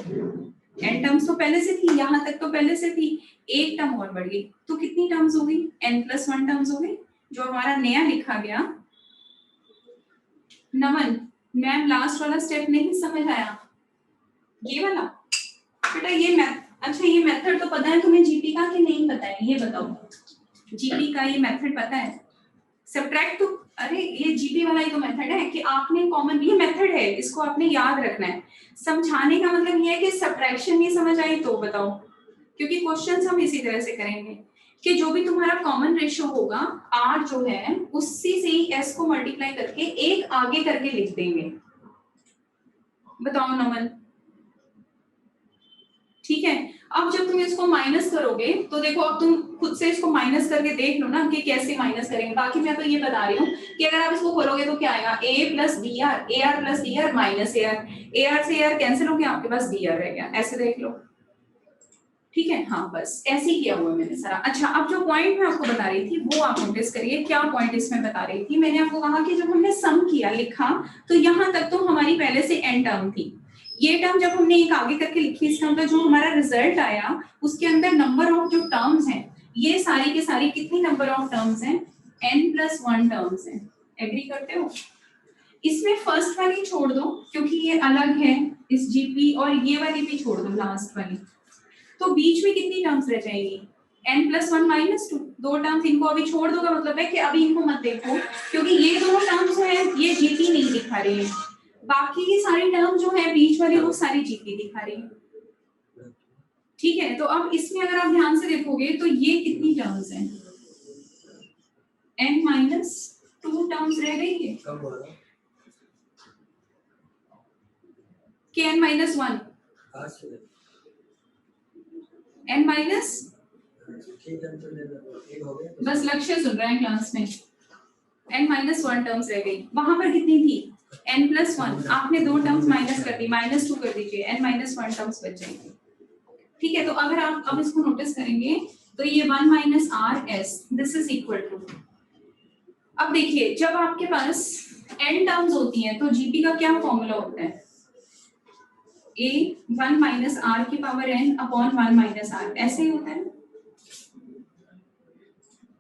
n टर्म्स तो पहले से थी, यहाँ तक तो पहले से थी, एक टर्म और बढ़ गई, तो कितनी टर्म्स हो गई, n+1 टर्म्स हो गई। जो हमारा नया लिखा गया। नमन मैम लास्ट वाला स्टेप नहीं समझ आया, ये वाला बेटा ये अच्छा ये मेथड तो पता है तुम्हें जीपी का कि नहीं पता है, ये बताओ। जीपी का ये मेथड पता है? सब्ट्रैक्ट तो अरे ये जीपी वाला ही तो मेथड है कि आपने कॉमन, ये मेथड है, इसको आपने याद रखना है। समझाने का मतलब ये है कि सब्ट्रैक्शन नहीं समझ आई तो बताओ, क्योंकि क्वेश्चंस हम इसी तरह से करेंगे कि जो भी तुम्हारा कॉमन रेशियो होगा आर जो है उससे से ही एस को मल्टीप्लाई करके एक आगे करके लिख देंगे। बताओ नमन, ठीक है। अब जब तुम इसको माइनस करोगे तो देखो, अब तुम खुद से इसको माइनस करके देख लो ना कि कैसे माइनस करेंगे। बाकी मैं तो ये बता रही हूँ कि अगर आप इसको खोलोगे तो क्या आएगा, a plus d r, a r plus d r minus a r से ए आर कैंसिल हो गया, आपके पास डी आर रह गया, ऐसे देख लो, ठीक है। हाँ बस ऐसे ही किया हुआ मैंने सारा। अच्छा अब जो पॉइंट मैं आपको बता रही थी वो आप नोटिस करिए, क्या पॉइंट इसमें बता रही थी। मैंने आपको कहा कि जब हमने सम किया लिखा तो यहाँ तक तो हमारी पहले से एन टर्म थी। ये टर्म जब हमने एक आगे करके लिखी, इसका मतलब जो हमारा रिजल्ट आया उसके अंदर नंबर ऑफ जो टर्म्स हैं ये सारी के सारी कितनी नंबर ऑफ टर्म्स हैं, n+1 टर्म्स हैं। एग्री करते हो? इसमें फर्स्ट वाली छोड़ दो क्योंकि ये अलग है इस जीपी, और ये वाली भी छोड़ दो लास्ट वाली, तो बीच में कितनी टर्म्स रह जाएगी, n+1 -2, दो टर्म्स। इनको अभी छोड़ दो का मतलब है कि अभी इनको मत देखो क्योंकि ये दोनों टर्म्स जो है ये जीपी नहीं दिखा रही है, बाकी की सारी टर्म जो है बीच वाली वो सारी जीपी दिखा रही है, ठीक है। तो अब इसमें अगर आप ध्यान से देखोगे तो ये कितनी टर्म्स हैं, n-2 टर्म्स रह गई है कि n-1 n माइनस, बस लक्ष्य सुन रहा है क्लास में, n-1 टर्म्स रह गई। वहां पर कितनी थी, n+1, आपने दो टर्म्स माइनस कर दी, -2 कर दीजिए, n-1 टर्म्स बच जाएंगी, ठीक है। तो अगर आप अब इसको नोटिस करेंगे तो ये 1 - rs this is equal to, अब देखिए जब आपके पास n टर्म्स होती हैं तो जीपी का क्या फॉर्मूला होता है, a 1 - r की पावर n अपॉन 1 - r, ऐसे ही होता है,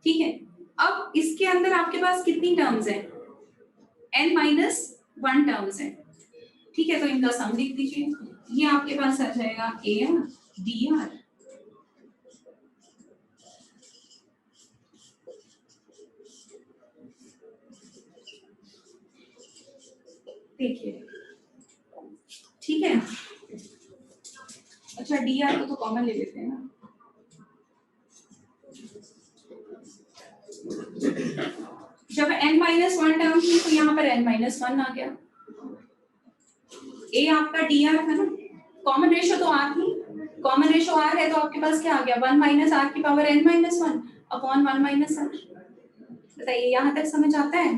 ठीक है। अब इसके अंदर आपके पास कितनी टर्म्स हैं, n-1 टर्म्स हैं, ठीक है। तो इनका सम लिख दीजिए, ये आपके पास आ जाएगा ar dr, देखिए ठीक है। अच्छा dr को तो कॉमन ले लेते हैं ना, जब n-1 टर्म थी तो यहाँ पर n-1 आ गया, a आपका dr था ना, कॉमन रेशियो तो r थी, कॉमन रेशियो r है तो आपके पास क्या आ गया, 1 - r की पावर n-1 अपॉन 1 - r। बताइए यहाँ तक समझ आता है?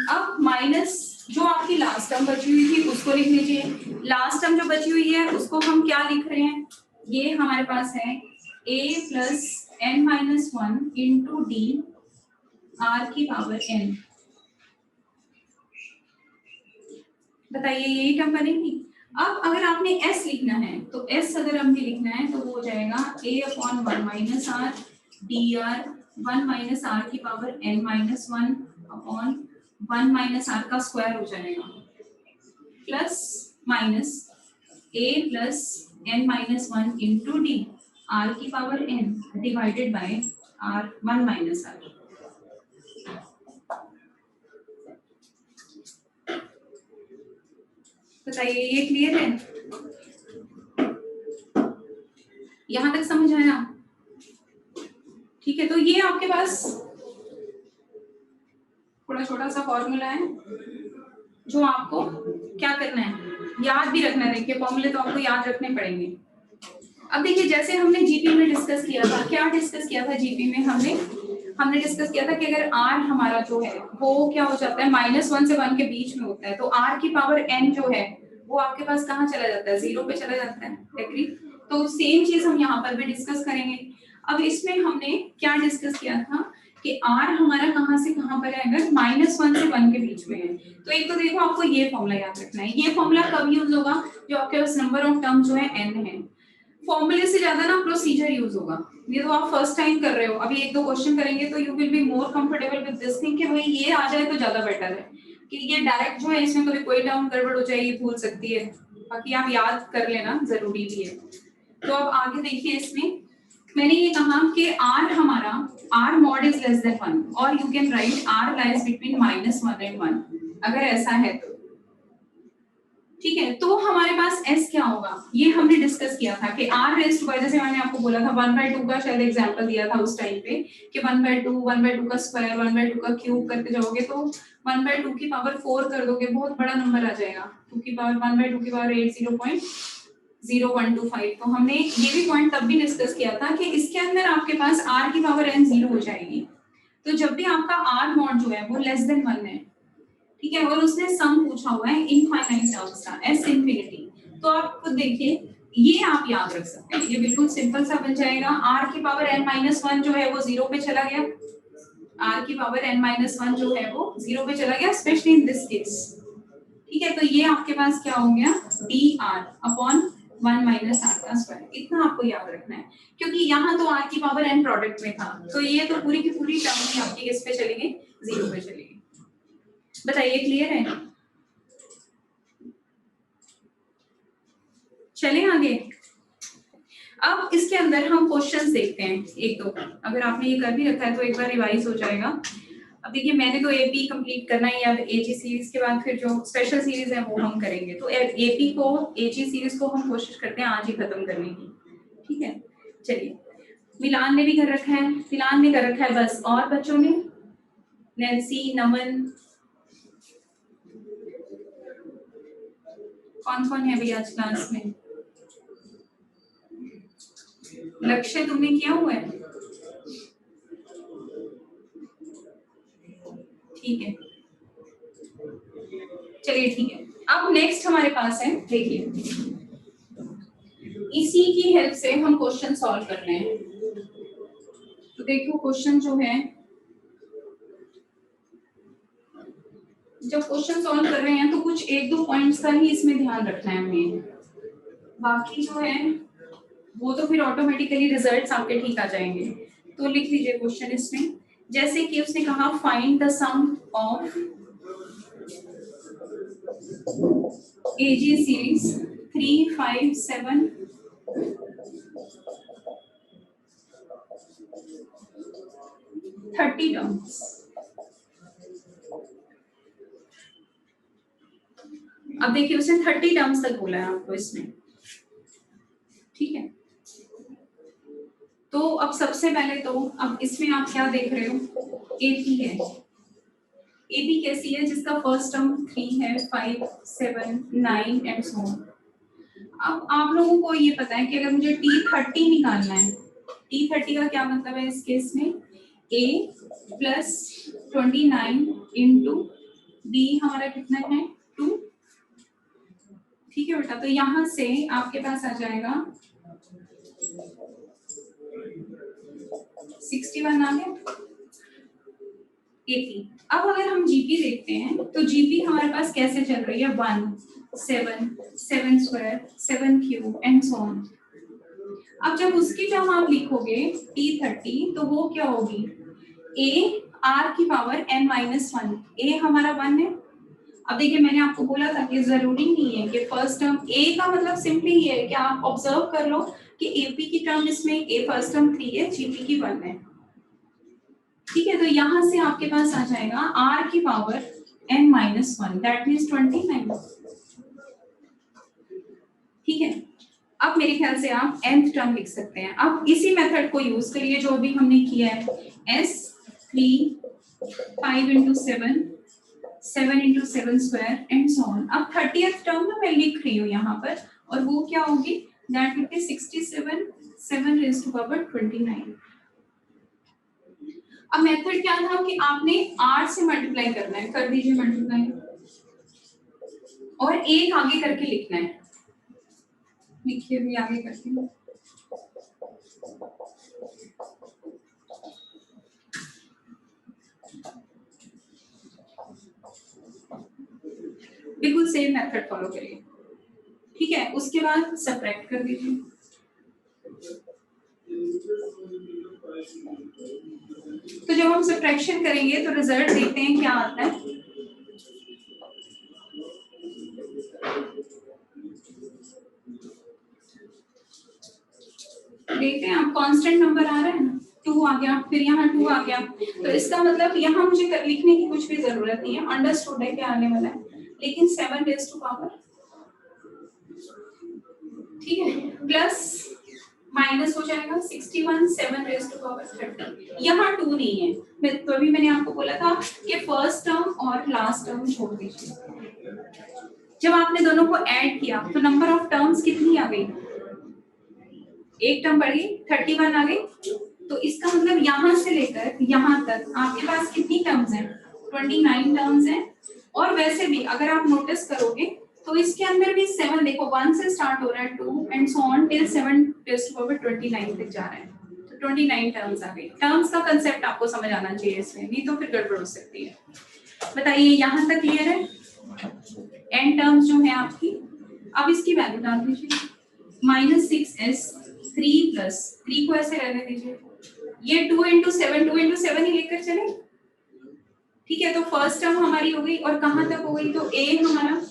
अब माइनस जो आपकी लास्ट टर्म बची हुई थी उसको लिख लीजिए, लास्ट टर्म जो बची हुई है उसको हम क्या लिख रहे हैं, ये हमारे पास है a plus n-1 into D r की पावर n। बताइए यही टर्म बनेगी। अब अगर आपने s लिखना है तो s अगर हमने लिखना है तो वो हो जाएगा a upon 1 - r dr 1 - r की पावर n-1 अपॉन 1 - r का स्क्वायर हो जाएगा, plus minus a plus n-1 into D r की power n divided by r 1 - r। बताइए ये क्लियर है, यहां तक समझ आया? ठीक है। तो ये आपके पास थोड़ा छोटा सा फॉर्मूला है जो आपको क्या करना है, याद भी रखना है। देखिए फॉर्मूले तो आपको याद रखने पड़ेंगे। अब देखिए जैसे हमने जीपी में डिस्कस किया था, क्या डिस्कस किया था जीपी में, हमने डिस्कस किया था कि अगर r हमारा जो है वो क्या हो जाता है, -1 से 1 के बीच में होता है तो r की पावर n जो है वो आपके पास कहाँ चला जाता है, 0 पे चला जाता है। एग्री? तो सेम चीज हम यहाँ पर भी डिस्कस करेंगे। अब इसमें हमने क्या डिस्कस किया था कि r हमारा कहाँ से कहाँ पर है, अगर -1 से 1 के बीच में है तो एक तो देखो आपको ये फॉर्मूला याद रखना है। ये फॉर्मूला कब यूज होगा, जो आपके पास नंबर ऑफ टर्म जो है n है। फॉर्मूले से ज्यादा ना प्रोसीजर यूज होगा। ये तो आप फर्स्ट टाइम कर रहे हो, अभी एक दो क्वेश्चन करेंगे तो you will be more comfortable with this thing कि भाई ये आ जाए तो ज्यादा बेटर है, कि ये डायरेक्ट जो है इसमें कभी कोई टर्म गड़बड़ हो जाएगी, भूल सकती है, बाकी आप याद कर लेना जरूरी भी है। तो अब आगे देखिए, इसमें मैंने ये कहा कि r हमारा r mod is less than 1 और you can write r lies between -1 and 1, अगर ऐसा है तो ठीक है। तो हमारे पास s क्या होगा, ये हमने डिस्कस किया था कि r रेज़ टू बाय, जैसे मैंने आपको बोला था 1/2 का शायद एग्जांपल दिया था उस टाइम पे कि 1/2 का स्क्वायर 1/2 का क्यूब करते जाओगे तो 1/2 की पावर 4 कर दोगे, बहुत बड़ा नंबर आ जाएगा, 2 की पावर 1/2 की पावर 80.0125। तो हमने ये भी पॉइंट तब भी डिस्कस किया था कि इसके अंदर आपके पास r की पावर n 0 हो जाएगी, तो जब भी आपका r मॉड जो है वो लेस देन 1 है, ठीक है, और उसने सम पूछा हुआ है इनफाइनाइट टर्म्स का, s इंफिनिटी, तो आप खुद देखिए ये आप याद रख सकते हैं, ये बिल्कुल सिंपल सा बन जाएगा। r की पावर n-1 जो है वो 0 पे चला गया, r की पावर n-1 जो है वो 0 पे चला गया, स्पेशली इन दिस केस, ठीक है। तो ये आपके पास क्या हो गया, dr अपॉन 1 माइनस r का स्क्वायर, इतना आपको याद रखना है, क्योंकि यहाँ तो r की पावर n प्रोडक्ट में था, तो ये तो पूरी की पूरी टर्म ही आपकी किस पे चलेगी, 0 पे चलेगी। बताइए क्लियर है, चलें आगे। अब इसके अंदर हम क्वेश्चंस देखते हैं एक दो, अगर आपने ये कर भी रखा है तो एक बार रिवाइज हो जाएगा। अब देखिए मैंने तो एपी कंप्लीट करना ही है, अब एजी सीरीज के बाद फिर जो स्पेशल सीरीज है वो हम करेंगे, तो एपी को एजी सीरीज को हम कोशिश करते हैं आज ही खत्म करने की, ठीक है। चलिए, मिलान ने भी कर रखा है, मिलान ने कर रखा है बस, और बच्चों ने, नैन्सी, नमन, कौन कौन है भैया आज क्लास में, लक्ष्य तुमने किया हुआ है, ठीक है, चलिए ठीक है। अब नेक्स्ट हमारे पास है, देखिए इसी की हेल्प से हम क्वेश्चन सॉल्व कर रहे हैं, तो देखो क्वेश्चन जो है, जब क्वेश्चन सॉल्व कर रहे हैं तो कुछ एक दो पॉइंट्स का ही इसमें ध्यान रखना है हमें, बाकी जो है वो तो फिर ऑटोमेटिकली रिजल्ट्स आपके ठीक आ जाएंगे। तो लिख लीजिए क्वेश्चन इसमें, जैसे कि उसने कहा find the sum of AG series 3, 5, 7 30 terms. अब देखिए उसने 30 टर्म्स तक बोला है आपको इसमें, ठीक है। तो अब सबसे पहले तो अब इसमें आप क्या देख रहे हो, एपी है, एपी कैसी है, जिसका फर्स्ट टर्म 3 है, 5, 7, 9 एंड सो ऑन। अब आप लोगों को ये पता है कि अगर मुझे T30 निकालना है, T30 का क्या मतलब है इस केस में, A प्लस 29 इंटू B हमारा कितना है 2, ठीक है बेटा। तो यहां से आपके पास आ जाएगा 61 आ गया एपी। अब अगर हम जीपी देखते हैं तो जीपी हमारे पास कैसे चल रही है, 1, 7, 7 square, 7 cube and so on. अब जब उसकी टर्म आप लिखोगे T30 तो वो क्या होगी, A R की पावर n-1, A हमारा 1 है। अब देखिए मैंने आपको बोला था कि जरूरी नहीं है कि फर्स्ट टर्म A का मतलब सिंपली ये है कि आप ऑब्जर्व कर लो कि AP की टर्म इसमें A फर्स्ट टर्म 3 है, GP की 1 है, ठीक है। तो यहां से आपके पास आ जाएगा R की पावर n-1, दैट मींस 29, ठीक है। अब मेरे ख्याल से आप nth टर्म लिख सकते हैं। अब इसी मेथड को यूज करिए जो भी हमने किया है, s 3 5 into 7 7 into 7 square and so on. अब 30th टर्म ना मैं लिख रही हूँ यहाँ पर, और वो क्या होगी, that will be 67 7 raised to power 29। अब मेथड क्या था कि आपने 8 से मल्टीप्लाई करना है, कर दीजिए मल्टीप्लाई, और एक आगे करके लिखना है, लिखिए भी आगे करके। बिल्कुल सेम मेथड फॉलो करिए, ठीक है। उसके बाद सब्ट्रैक्ट कर दीजिए, तो जब हम सब्ट्रैक्शन करेंगे तो रिजल्ट देखते हैं क्या आता है। देखते हैं आप, कांस्टेंट नंबर आ रहा है ना, 2 आ गया, फिर यहाँ 2 आ गया, तो इसका मतलब यहाँ मुझे लिखने की कुछ भी जरूरत नहीं है, अंडरस्टूड है क्या आने वाला है। लेकिन 7 रेज़ टू पावर, ठीक है, प्लस माइनस हो जाएगा 61, 7 रेज़ टू पावर 30। यहाँ 2 नहीं है, तो अभी मैंने आपको बोला था कि फर्स्ट टर्म और लास्ट टर्म छोड़ दीजिए। जब आपने दोनों को ऐड किया तो नंबर ऑफ टर्म्स कितनी आ गई, एक टर्म बढ़ गई, 31 आ गई। तो इसका मतलब यहाँ से लेकर यहाँ तक आपके पास कितनी टर्म्स हैं, 29 टर्म्स हैं। और वैसे भी अगर आप नोटिस करोगे तो इसके अंदर भी 7, देखो 1 से स्टार्ट हो रहा है 2 and so on till 7 test power 29 तक जा रहा है, तो 29 टर्म्स आ गई। टर्म्स का कंसेप्ट आपको समझ आना चाहिए इसमें, नहीं तो फिर गड़बड़ हो सकती है। बताइए यहाँ तक क्लियर है, एन टर्म्स जो है आपकी। अब इसकी वैल्यू डाल दीजिए, -6s 3 प्लस 3 को ऐसे रहने दीजिए, ये 2 into 7 2 into 7 ही लेकर चले, ठीक है। तो फर्स्ट टर्म हमारी हो गई, और कहां तक हो गई, तो ए हमारा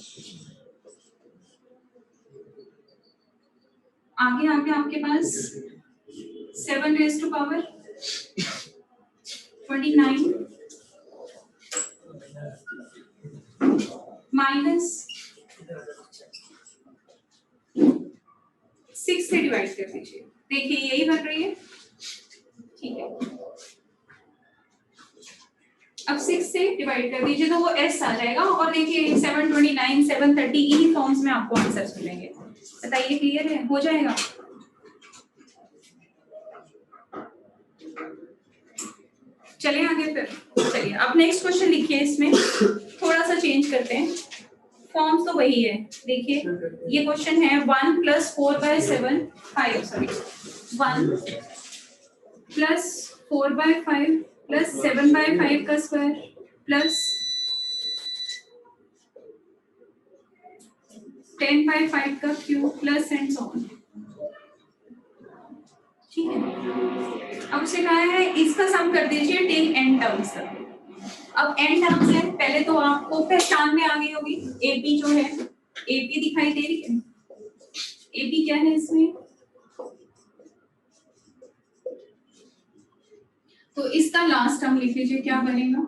आगे आगे आपके पास 7 रेज़ टू पावर 29 माइनस 6 से डिवाइड कर दीजिए, देखिए यही बन रही है, ठीक है। अब 6 से डिवाइड कर दीजिए तो वो s आ जाएगा, और देखिए 729 730 इन्हीं फॉर्म्स में आपको आंसर्स मिलेंगे। बताइए क्लियर है, हो जाएगा। चलिए आगे फिर, चलिए अब नेक्स्ट क्वेश्चन लिखिए, इसमें थोड़ा सा चेंज करते हैं, फॉर्म्स तो वही है। देखिए ये क्वेश्चन है 1 + 4/7 5 सॉरी 1 + 4/5 + 7/5 का स्क्वायर प्लस 10/5 का cube plus and so on, ठीक है। अब उसे कहा है इसका सम कर दीजिए टिल एन टर्म्स तक। अब एन टर्म्स है, पहले तो आपको पहचान में आ गई होगी, एपी जो है, एपी दिखाई दे रही है, एपी क्या है इसमें, तो इसका लास्ट टर्म लिख लीजिए, क्या बनेगा,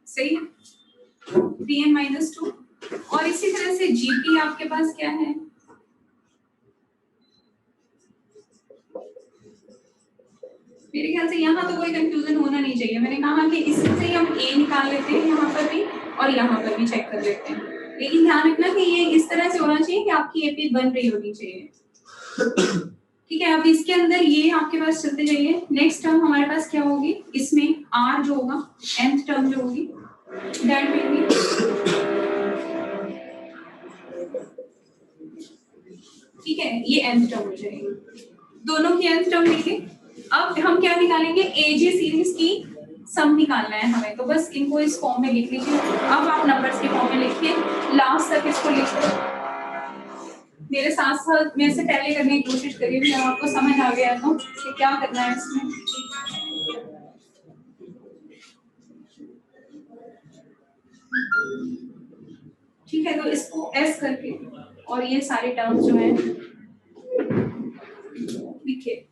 सही है, 3n - 2। और इसी तरह से जीपी आपके पास क्या है, मेरे ख्याल से यहाँ तो कोई कंफ्यूजन होना नहीं चाहिए। मैंने कहा कि इससे ही हम ए निकाल लेते हैं यहाँ पर भी, और यहाँ पर भी चेक कर लेते हैं, लेकिन ध्यान रखना कि ये इस तरह से होना चाहिए कि आपकी एपी बन रही होनी चाहिए, ठीक है। अब इसके अंदर ये आपके पास चलते जाइए, नेक्स्ट टर्म हमारे पास क्या होगी, इसमें आर जो होगा, nth टर्म जो होगी, दैट विल बी, ठीक है, ये nth टर्म हो जाएगी, दोनों की nth टर्म लिखे। अब हम क्या निकालेंगे, एजे सीरीज की सम निकालना है हमें, तो बस इनको इस फॉर्म में लिख लीजिए। अब आप नंबर्स के फॉर्म में लिखिए, लास्ट तक इसको लिखो, मेरे साथ साथ मेरे से पहले करने की कोशिश करिए, जब आपको समझ आ गया तो कि क्या करना है इसमें। ठीक है, तो इसको एस करके और ये सारे टर्म्स जो हैं लिखिए।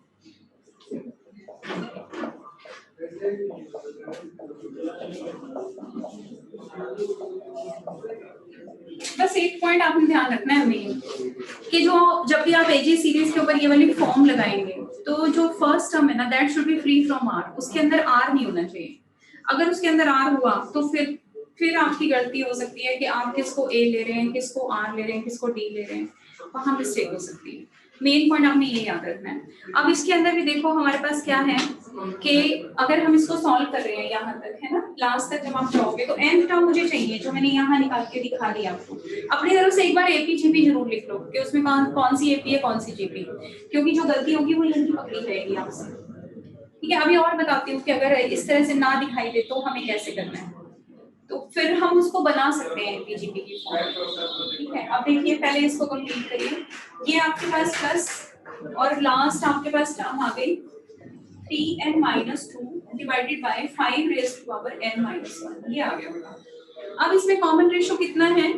बस एक पॉइंट आपने ध्यान रखना है मेन, कि जो जब भी आप एजी सीरीज के ऊपर ये वाली फॉर्म लगाएंगे तो जो फर्स्ट टर्म है ना, that should be free from R, उसके अंदर आर नहीं होना चाहिए। अगर उसके अंदर आर हुआ तो फिर आपकी गलती हो सकती है कि आप किसको ए ले रहे हैं, किसको आर ले रहे हैं, किसको डी ले रहे हैं, वहां मिस्टेक हो सकती है। मेन पॉइंट आपने ये याद रखना है। अब इसके अंदर भी देखो हमारे पास क्या है कि अगर हम इसको सॉल्व कर रहे हैं यहाँ तक, है ना, लास्ट तक जब आप जाओगे तो n टर्म मुझे चाहिए, जो मैंने यहाँ निकाल के दिखा दिया आपको। अपनी तरफ से एक बार एपी जीपी जरूर लिख लो कि उसमें कौन सी एपी है कौन सी जीपी, क्योंकि जो गलती होगी वो यहीं पकड़ी जाएगी आपसे। ठीक है, अभी और बताती हूँ कि अगर इस तरह से ना दिखाई दे तो हमें कैसे करना है। तो फिर हम उसको बना सकते हैं पीजीपी की फॉर्म। ठीक है, अब देखिए पहले इसको कंप्लीट करिए। ये आपके पास प्लस और लास्ट आपके पास टर्म आ गई 3n-2 divided by 5 raise to power n-1, ये आ गया। अब इसमें कॉमन रेशो कितना है,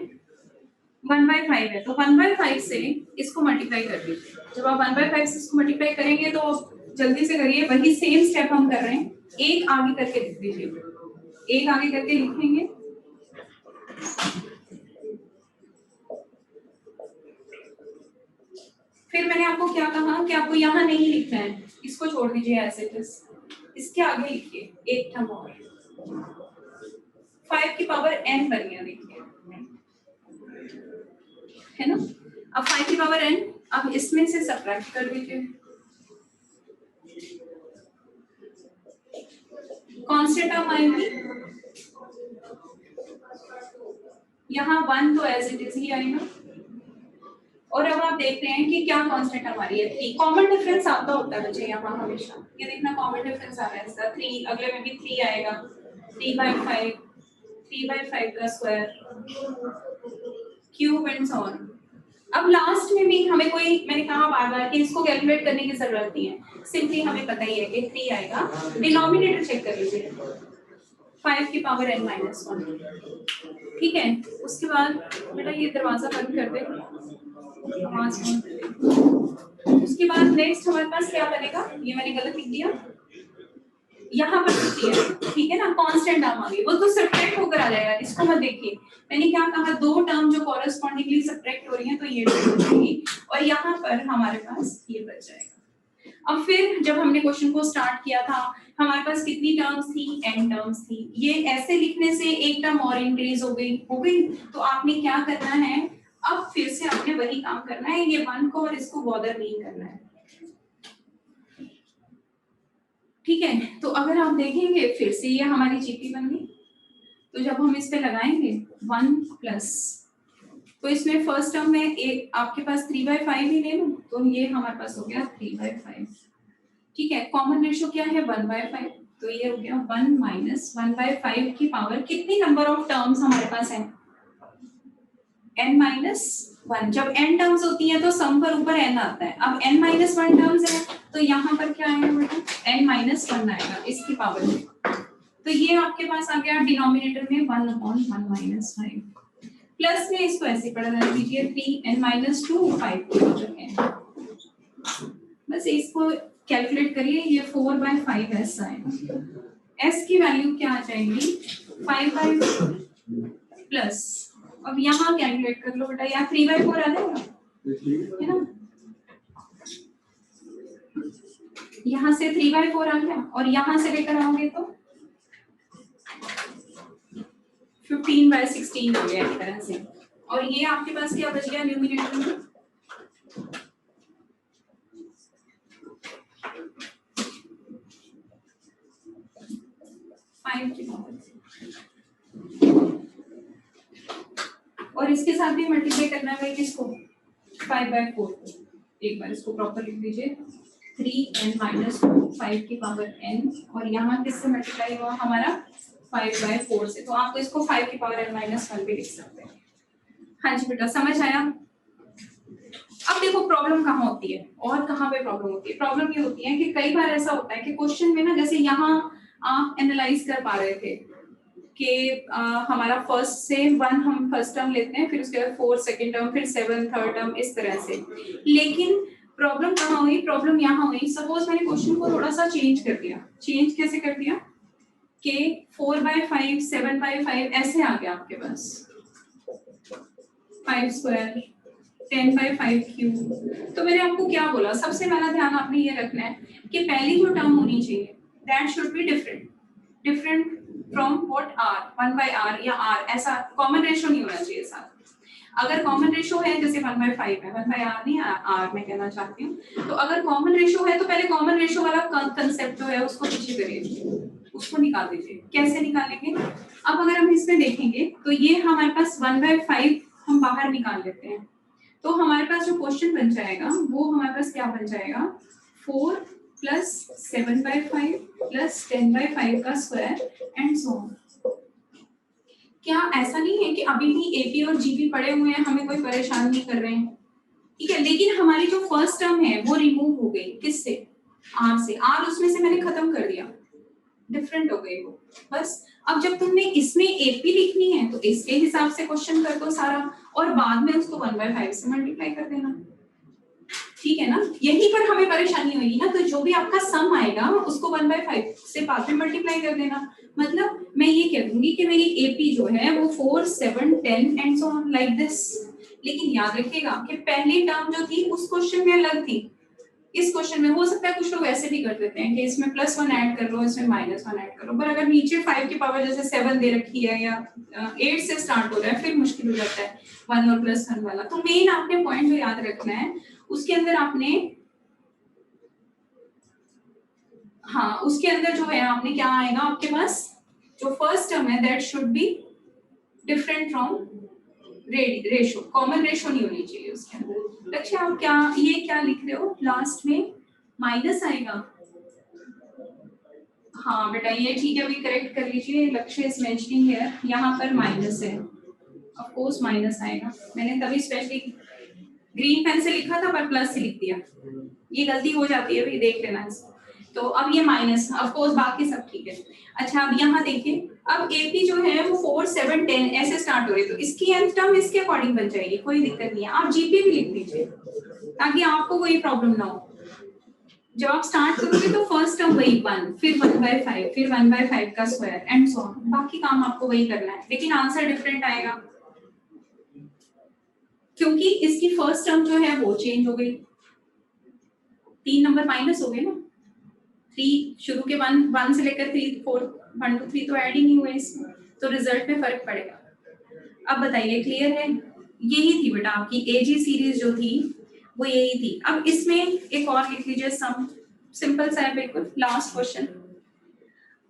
1/5 है, तो 1/5 से इसको मल्टीप्लाई कर दीजिए। जब आप 1/5 से इसको मल्टीप्लाई करेंगे तो जल्दी से करिए, वही सेम स्टेप हम कर रहे हैं, एक आगे करके लिख दीजिए, एक आगे करके लिखेंगे। फिर मैंने आपको क्या कहा कि आपको यहाँ नहीं लिखना है, इसको छोड़ दीजिए ऐसे, इसके आगे लिखिए एक टर्म और, 5 की पावर n बन गया, देखिए है ना। अब 5 की पावर n, अब इसमें से सब्ट्रैक्ट कर दीजिए, कांस्टेंट टर्म आएगी, यहाँ 1 तो एज इट इज ही आएगा, और अब आप देख रहे हैं कि क्या कांस्टेंट हमारी है 3। कॉमन डिफरेंस आता होता है बच्चे यहाँ हमेशा, ये देखना कॉमन डिफरेंस आ रहा है इसका 3, अगले में भी 3 आएगा, 3/5 का square cube and so on. अब लास्ट में भी हमें कोई, मैंने कहा बार बार कि इसको कैलकुलेट करने की जरूरत नहीं है, सिंपली हमें पता ही है कि 3 आएगा। डिनोमिनेटर चेक कर लीजिए, 5 की पावर n-1, ठीक है। उसके बाद बेटा ये दरवाजा बंद कर दे, आवाज बंद कर दे। उसके बाद नेक्स्ट हमारे पास क्या बनेगा, ये मैंने गलत लिख दिया, यहाँ पर लिखी है, ठीक है ना, कांस्टेंट टर्म आ गई, वो तो सब्ट्रैक्ट होकर आ जाएगा, इसको मत देखिए। मैंने क्या कहा, दो टर्म जो कॉरेस्पॉन्डिंगली सब्ट्रैक्ट हो रही हैं तो ये हो जाएगी, और यहाँ पर हमारे पास ये बच जाएगा। अब फिर जब हमने क्वेश्चन को स्टार्ट किया था, हमारे पास कितनी टर्म्स थी, n टर्म्स थी, ये ऐसे लिखने से एक टर्म और इंक्रीज हो गई, तो आपने क्या करना है, अब फिर से आपने वही काम करना है, ये 1 को और इसको बॉदर नहीं करना है, ठीक है। तो अगर आप देखेंगे फिर से ये हमारी जीपी बन गई, तो जब हम इस पे लगाएंगे 1 प्लस, तो इसमें फर्स्ट टर्म में एक आपके पास 3/5 ही ले लो, तो ये हमारे पास हो गया 3/5, ठीक है। कॉमन रेशो क्या है 1/5, तो ये हो गया 1 माइनस 1/5 की पावर, कितनी नंबर ऑफ टर्म्स हमारे पास है, n-1। जब n टर्म्स होती हैं तो सम पर ऊपर n आता है, अब n-1 टर्म्स है तो यहाँ पर क्या आएगा बेटा, n-1 आएगा इसकी पावर में, तो ये आपके पास आ गया डिनोमिनेटर में 1/1 - 5, प्लस में इसको ऐसे पढ़ रहे लीजिए 3n-2 5 की पावर n, बस इसको कैलकुलेट करिए, ये 4/5 s आएगा, s की वैल्यू क्या आ जाएगी 5/4 प्लस, अब यहाँ कैलकुलेट कर लो बेटा, यहाँ 3/4 आ जाएगा, है ना, यहाँ से 3/4 आ गया, और यहाँ से लेकर आओगे तो 15/16 आ गया एक तरह से, और ये आपके पास क्या बच गया न्यूमिनेटर में, और इसके साथ भी मल्टीप्लाई करना है किसको, 5/4 को, एक बार इसको प्रॉपर लिख दीजिए, 3n-2 5 की पावर n, और यहाँ किससे मल्टीप्लाई हुआ हमारा 5/4 से, तो आप इसको 5 की पावर n-1 भी लिख सकते हैं। हाँ जी बेटा, समझ आया। अब देखो प्रॉब्लम कहाँ होती है और कहाँ पे प्रॉब्लम होती है, प्रॉब्लम ये होती है कि कई बार ऐसा होता है कि क्वेश्चन में ना, जैसे यहाँ आप एनालाइज कर पा रहे थे कि हमारा फर्स्ट से 1 हम फर्स्ट टर्म लेते हैं, फिर उसके बाद 4 सेकंड टर्म, फिर 7 थर्ड टर्म, इस तरह से, लेकिन प्रॉब्लम कहाँ हुई, प्रॉब्लम यहाँ हुई, सपोज मैंने क्वेश्चन को थोड़ा सा चेंज कर दिया, चेंज कैसे कर दिया कि 4/5 7/5 ऐसे आ गया आपके पास, 5 स्क्वायर 10/5 क्यूब, तो मैंने आपको क्या बोला, सबसे पहला ध्यान आपने ये रखना है कि पहली जो टर्म होनी चाहिए that should be different from what r 1/r या r, ऐसा कॉमन रेशो नहीं होना चाहिए साथ। अगर कॉमन रेशो है, जैसे 1/5 है, 1/r नहीं r मैं कहना चाहती हूँ, तो अगर कॉमन रेशो है तो पहले कॉमन रेशो वाला कंसेप्ट जो है उसको पीछे करिए, उसको निकाल दीजिए। कैसे निकालेंगे, अब अगर हम इसमें देखेंगे तो ये हमारे पास 1/5 हम बाहर निकाल लेते हैं, तो हमारे पास जो क्वेश्चन बन जाएगा वो हमारे पास क्या बन जाएगा, 4 प्लस 7/5 प्लस 10/5 का स्क्वायर एंड सो ऑन। क्या ऐसा नहीं है कि अभी भी एपी और जीपी पड़े हुए हैं, हमें कोई परेशान नहीं कर रहे हैं, ठीक है, लेकिन हमारी जो फर्स्ट टर्म है वो रिमूव हो गई, किससे, आर से, आर उसमें से मैंने खत्म कर दिया, डिफरेंट हो गई वो, बस। अब जब तुमने इसमें एपी लिखनी है तो इसके हिसाब से क्वेश्चन कर दो सारा, और बाद में उसको 1/5 से मल्टीप्लाई कर देना, ठीक है ना, यहीं पर हमें परेशानी होगी ना, तो जो भी आपका सम आएगा उसको 1/5 से बाद में मल्टीप्लाई कर देना, मतलब मैं ये कह दूंगी कि मेरी एपी जो है वो 4, 7, 10 and so on like this, लेकिन याद रखिएगा कि पहली टर्म जो थी उस क्वेश्चन में अलग थी, इस क्वेश्चन में हो सकता है कुछ लोग ऐसे भी कर देते हैं कि इसमें +1 ऐड कर लो, इसमें -1 ऐड करो, पर अगर नीचे 5 की पावर जैसे 7 दे रखी है या 8 से स्टार्ट हो रहा है, फिर मुश्किल हो जाता है 1 और +1 वाला। तो मेन आपने पॉइंट जो याद रखना है उसके अंदर आपने, हाँ उसके अंदर जो है आपने क्या आएगा आपके पास, जो फर्स्ट टर्म है that should be different from ratio, common ratio नहीं होनी चाहिए उसके अंदर। लक्ष्य आप क्या ये क्या लिख रहे हो, लास्ट में माइनस आएगा, हाँ बेटा ये ठीक है, अभी करेक्ट कर लीजिए, लक्ष्य इज मेंशनिंग हियर, यहाँ पर माइनस है, ऑफ कोर्स माइनस आएगा, मैंने तभी स्पेशली ग्रीन पेन से लिखा था पर प्लस से लिख दिया, ये गलती हो जाती है भाई, देख लेना इसको। तो अब ये माइनस, ऑफ कोर्स बाकी सब ठीक है। अच्छा अब यहाँ देखिए, अब एपी जो है वो 4, 7, 10 ऐसे स्टार्ट हो रही है, तो इसकी nth टर्म इसके अकॉर्डिंग बन जाएगी, कोई दिक्कत नहीं है, आप जीपी भी लिख दीजिए ताकि आपको कोई प्रॉब्लम ना हो। जब आप स्टार्ट करोगे तो फर्स्ट टर्म वही 1, फिर 1/5, फिर 1/5 का स्क्वायर एंड सो ऑन, बाकी काम आपको वही करना है, लेकिन आंसर डिफरेंट आएगा क्योंकि इसकी फर्स्ट टर्म जो है वो चेंज हो गई, 3 नंबर माइनस हो गए ना, 3 शुरू के 1 से लेकर 3, 4, 1 to 3 तो ऐड ही नहीं हुए इसमें, तो रिजल्ट में फर्क पड़ेगा। अब बताइए क्लियर है, यही थी बेटा आपकी एजी सीरीज जो थी वो यही थी। अब इसमें एक और लिख लीजिए सम, सिंपल सा है बिल्कुल, लास्ट क्वेश्चन।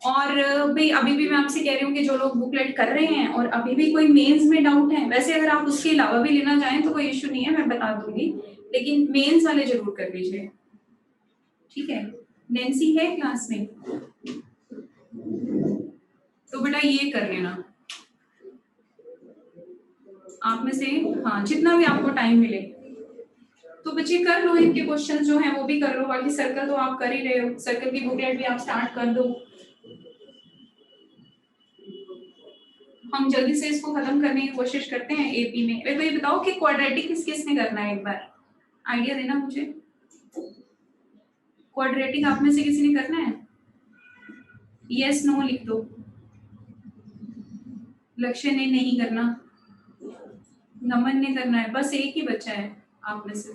और भाई अभी भी मैं आपसे कह रही हूँ कि जो लोग बुकलेट कर रहे हैं और अभी भी कोई मेंस में डाउट है, वैसे अगर आप उसके अलावा भी लेना चाहें तो कोई इश्यू नहीं है, मैं बता दूंगी, लेकिन मेंस वाले जरूर कर लीजिए, ठीक है। नैन्सी है क्लास में तो बेटा ये कर लेना आप में से, हाँ जितना भी आपको टाइम मिले, तो बच्चे कर लो, इनके क्वेश्चन जो हैं वो भी कर लो, बाकी सर्कल तो आप कर ही रहे हो, सर्कल की बुकलेट भी आप स्टार्ट कर दो, हम जल्दी से इसको खत्म करने की कोशिश करते हैं एपी में। तो ये बताओ कि क्वाड्रेटिक किस किस ने करना है, एक बार आइडिया देना मुझे, क्वाड्रेटिक आप में से किसी ने करना है, यस नो लिख दो, लक्ष्य ने नहीं करना, नमन ने करना है, बस एक ही बच्चा है आप में से,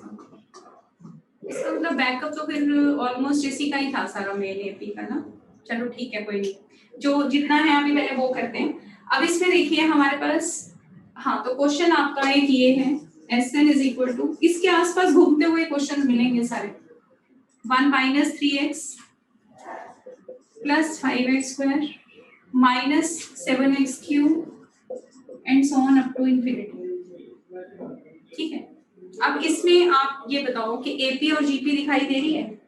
इसका मतलब बैकअप तो फिर ऑलमोस्ट इसी का ही था सारा मेन एपी का ना, चलो ठीक है कोई नहीं, जो जितना है अभी पहले वो करते हैं। अब इसमें देखिए हमारे पास, हाँ तो क्वेश्चन आपका एक ये है, Sn इज इक्वल टू, इसके आसपास घूमते हुए क्वेश्चन मिलेंगे सारे, 1 - 3x + 5x square -7x cube and so on up to infinity, ठीक है। अब इसमें आप ये बताओ कि एपी और जीपी दिखाई दे रही है,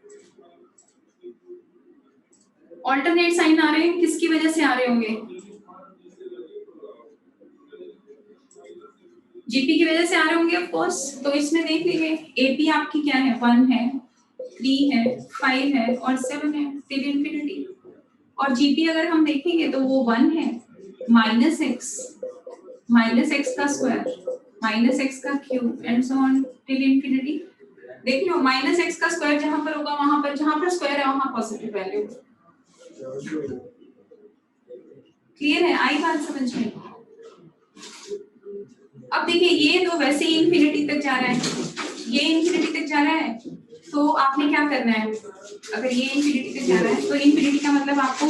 ऑल्टरनेट साइन आ रहे हैं, किसकी वजह से आ रहे होंगे, जीपी की वजह से आ रहे होंगे ऑफ कोर्स। तो इसमें देख लीजिए एपी आपकी क्या है, 1 है, 3 है, 5 है और 7 है टिल इंफिनिटी, और जीपी अगर हम देखेंगे तो वो 1 है, -x का स्क्वायर -x का cube and so on till infinity. देख लो -x का स्क्वायर जहां पर होगा वहां पर, जहां पर स्क्वायर है वहां पॉजिटिव वैल्यू, क्लियर है, आई बात समझ में। अब देखिए ये तो वैसे ही इंफिनिटी तक जा रहा है, ये इंफिनिटी तक जा रहा है, तो आपने क्या करना है, अगर ये इंफिनिटी तक जा रहा है तो इंफिनिटी का मतलब आपको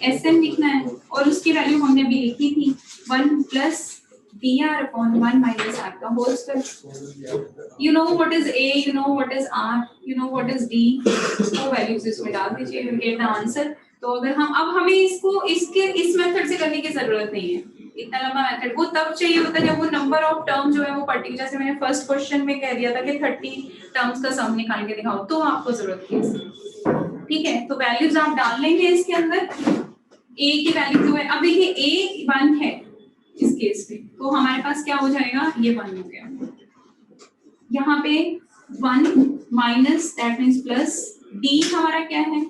Sn लिखना है, और उसकी वैल्यू हमने अभी लिखी थी 1 + dr/1 - r का whole square. You know what is a, you know what is r, you know what is d, वो वैल्यूज इसमें डाल दीजिए, यू गेट द आंसर। तो अगर हम अब हमें इसको इसके इस मेथड से करने की जरूरत नहीं है, इतना लंबा मेथड वो तब चाहिए होता है जब वो नंबर ऑफ टर्म जो है वो पर्टिकुलर, जैसे मैंने फर्स्ट क्वेश्चन में कह दिया था कि 30 टर्म्स का सम निकाल के दिखाओ, तो आपको जरूरत है इसकी, ठीक है। तो वैल्यूज आप डाल लेंगे इसके अंदर, a की वैल्यू जो है, अब देखिए a 1 है इस केस में, तो हमारे पास क्या हो जाएगा, ये 1 हो गया। यहाँ पे 1 minus that means plus, D हमारा क्या है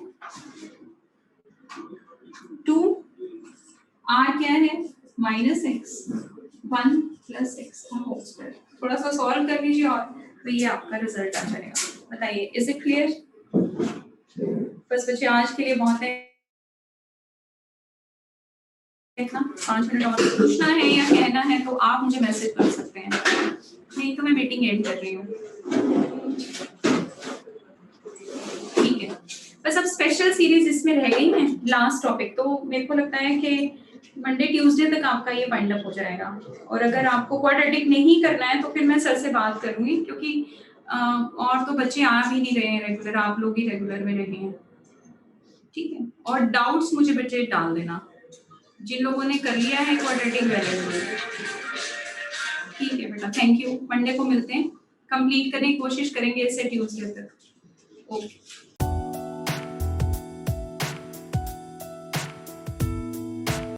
2, आर क्या है माइनस एक्स, 1 प्लस एक्स का होल स्क्वायर। थोड़ा सा सॉल्व कर लीजिए और तो ये आपका रिजल्ट आ जाएगा। बताइए इज इट क्लियर? बस बच्चे आज के लिए बहुत है, इतना 5 मिनट और पूछना है या कहना है तो आप मुझे मैसेज कर सकते हैं, नहीं तो मैं मीटिंग एंड कर रही हूँ। ठीक है, बस अब स्पेशल सीरीज इसमें रह गई है, लास्ट टॉपिक। तो मेरे को लगता है कि मंडे ट्यूसडे तक आपका ये वाइंड अप हो जाएगा, और अगर आपको क्वाड्रेटिक नहीं करना है तो फिर मैं सर से बात करूंगी, क्योंकि और तो बच्चे आ भी नहीं रहे हैं रेगुलर, आप लोग ही रेगुलर में रहे हैं। ठीक है, और डाउट्स मुझे बच्चे डाल देना जिन लोगों ने कर लिया है क्वाड्रेटिक वैल्यू। ठीक है बेटा, थैंक यू। मंडे को मिलते हैं, कंप्लीट करने की कोशिश करेंगे इसे ट्यूसडे तक। ओके।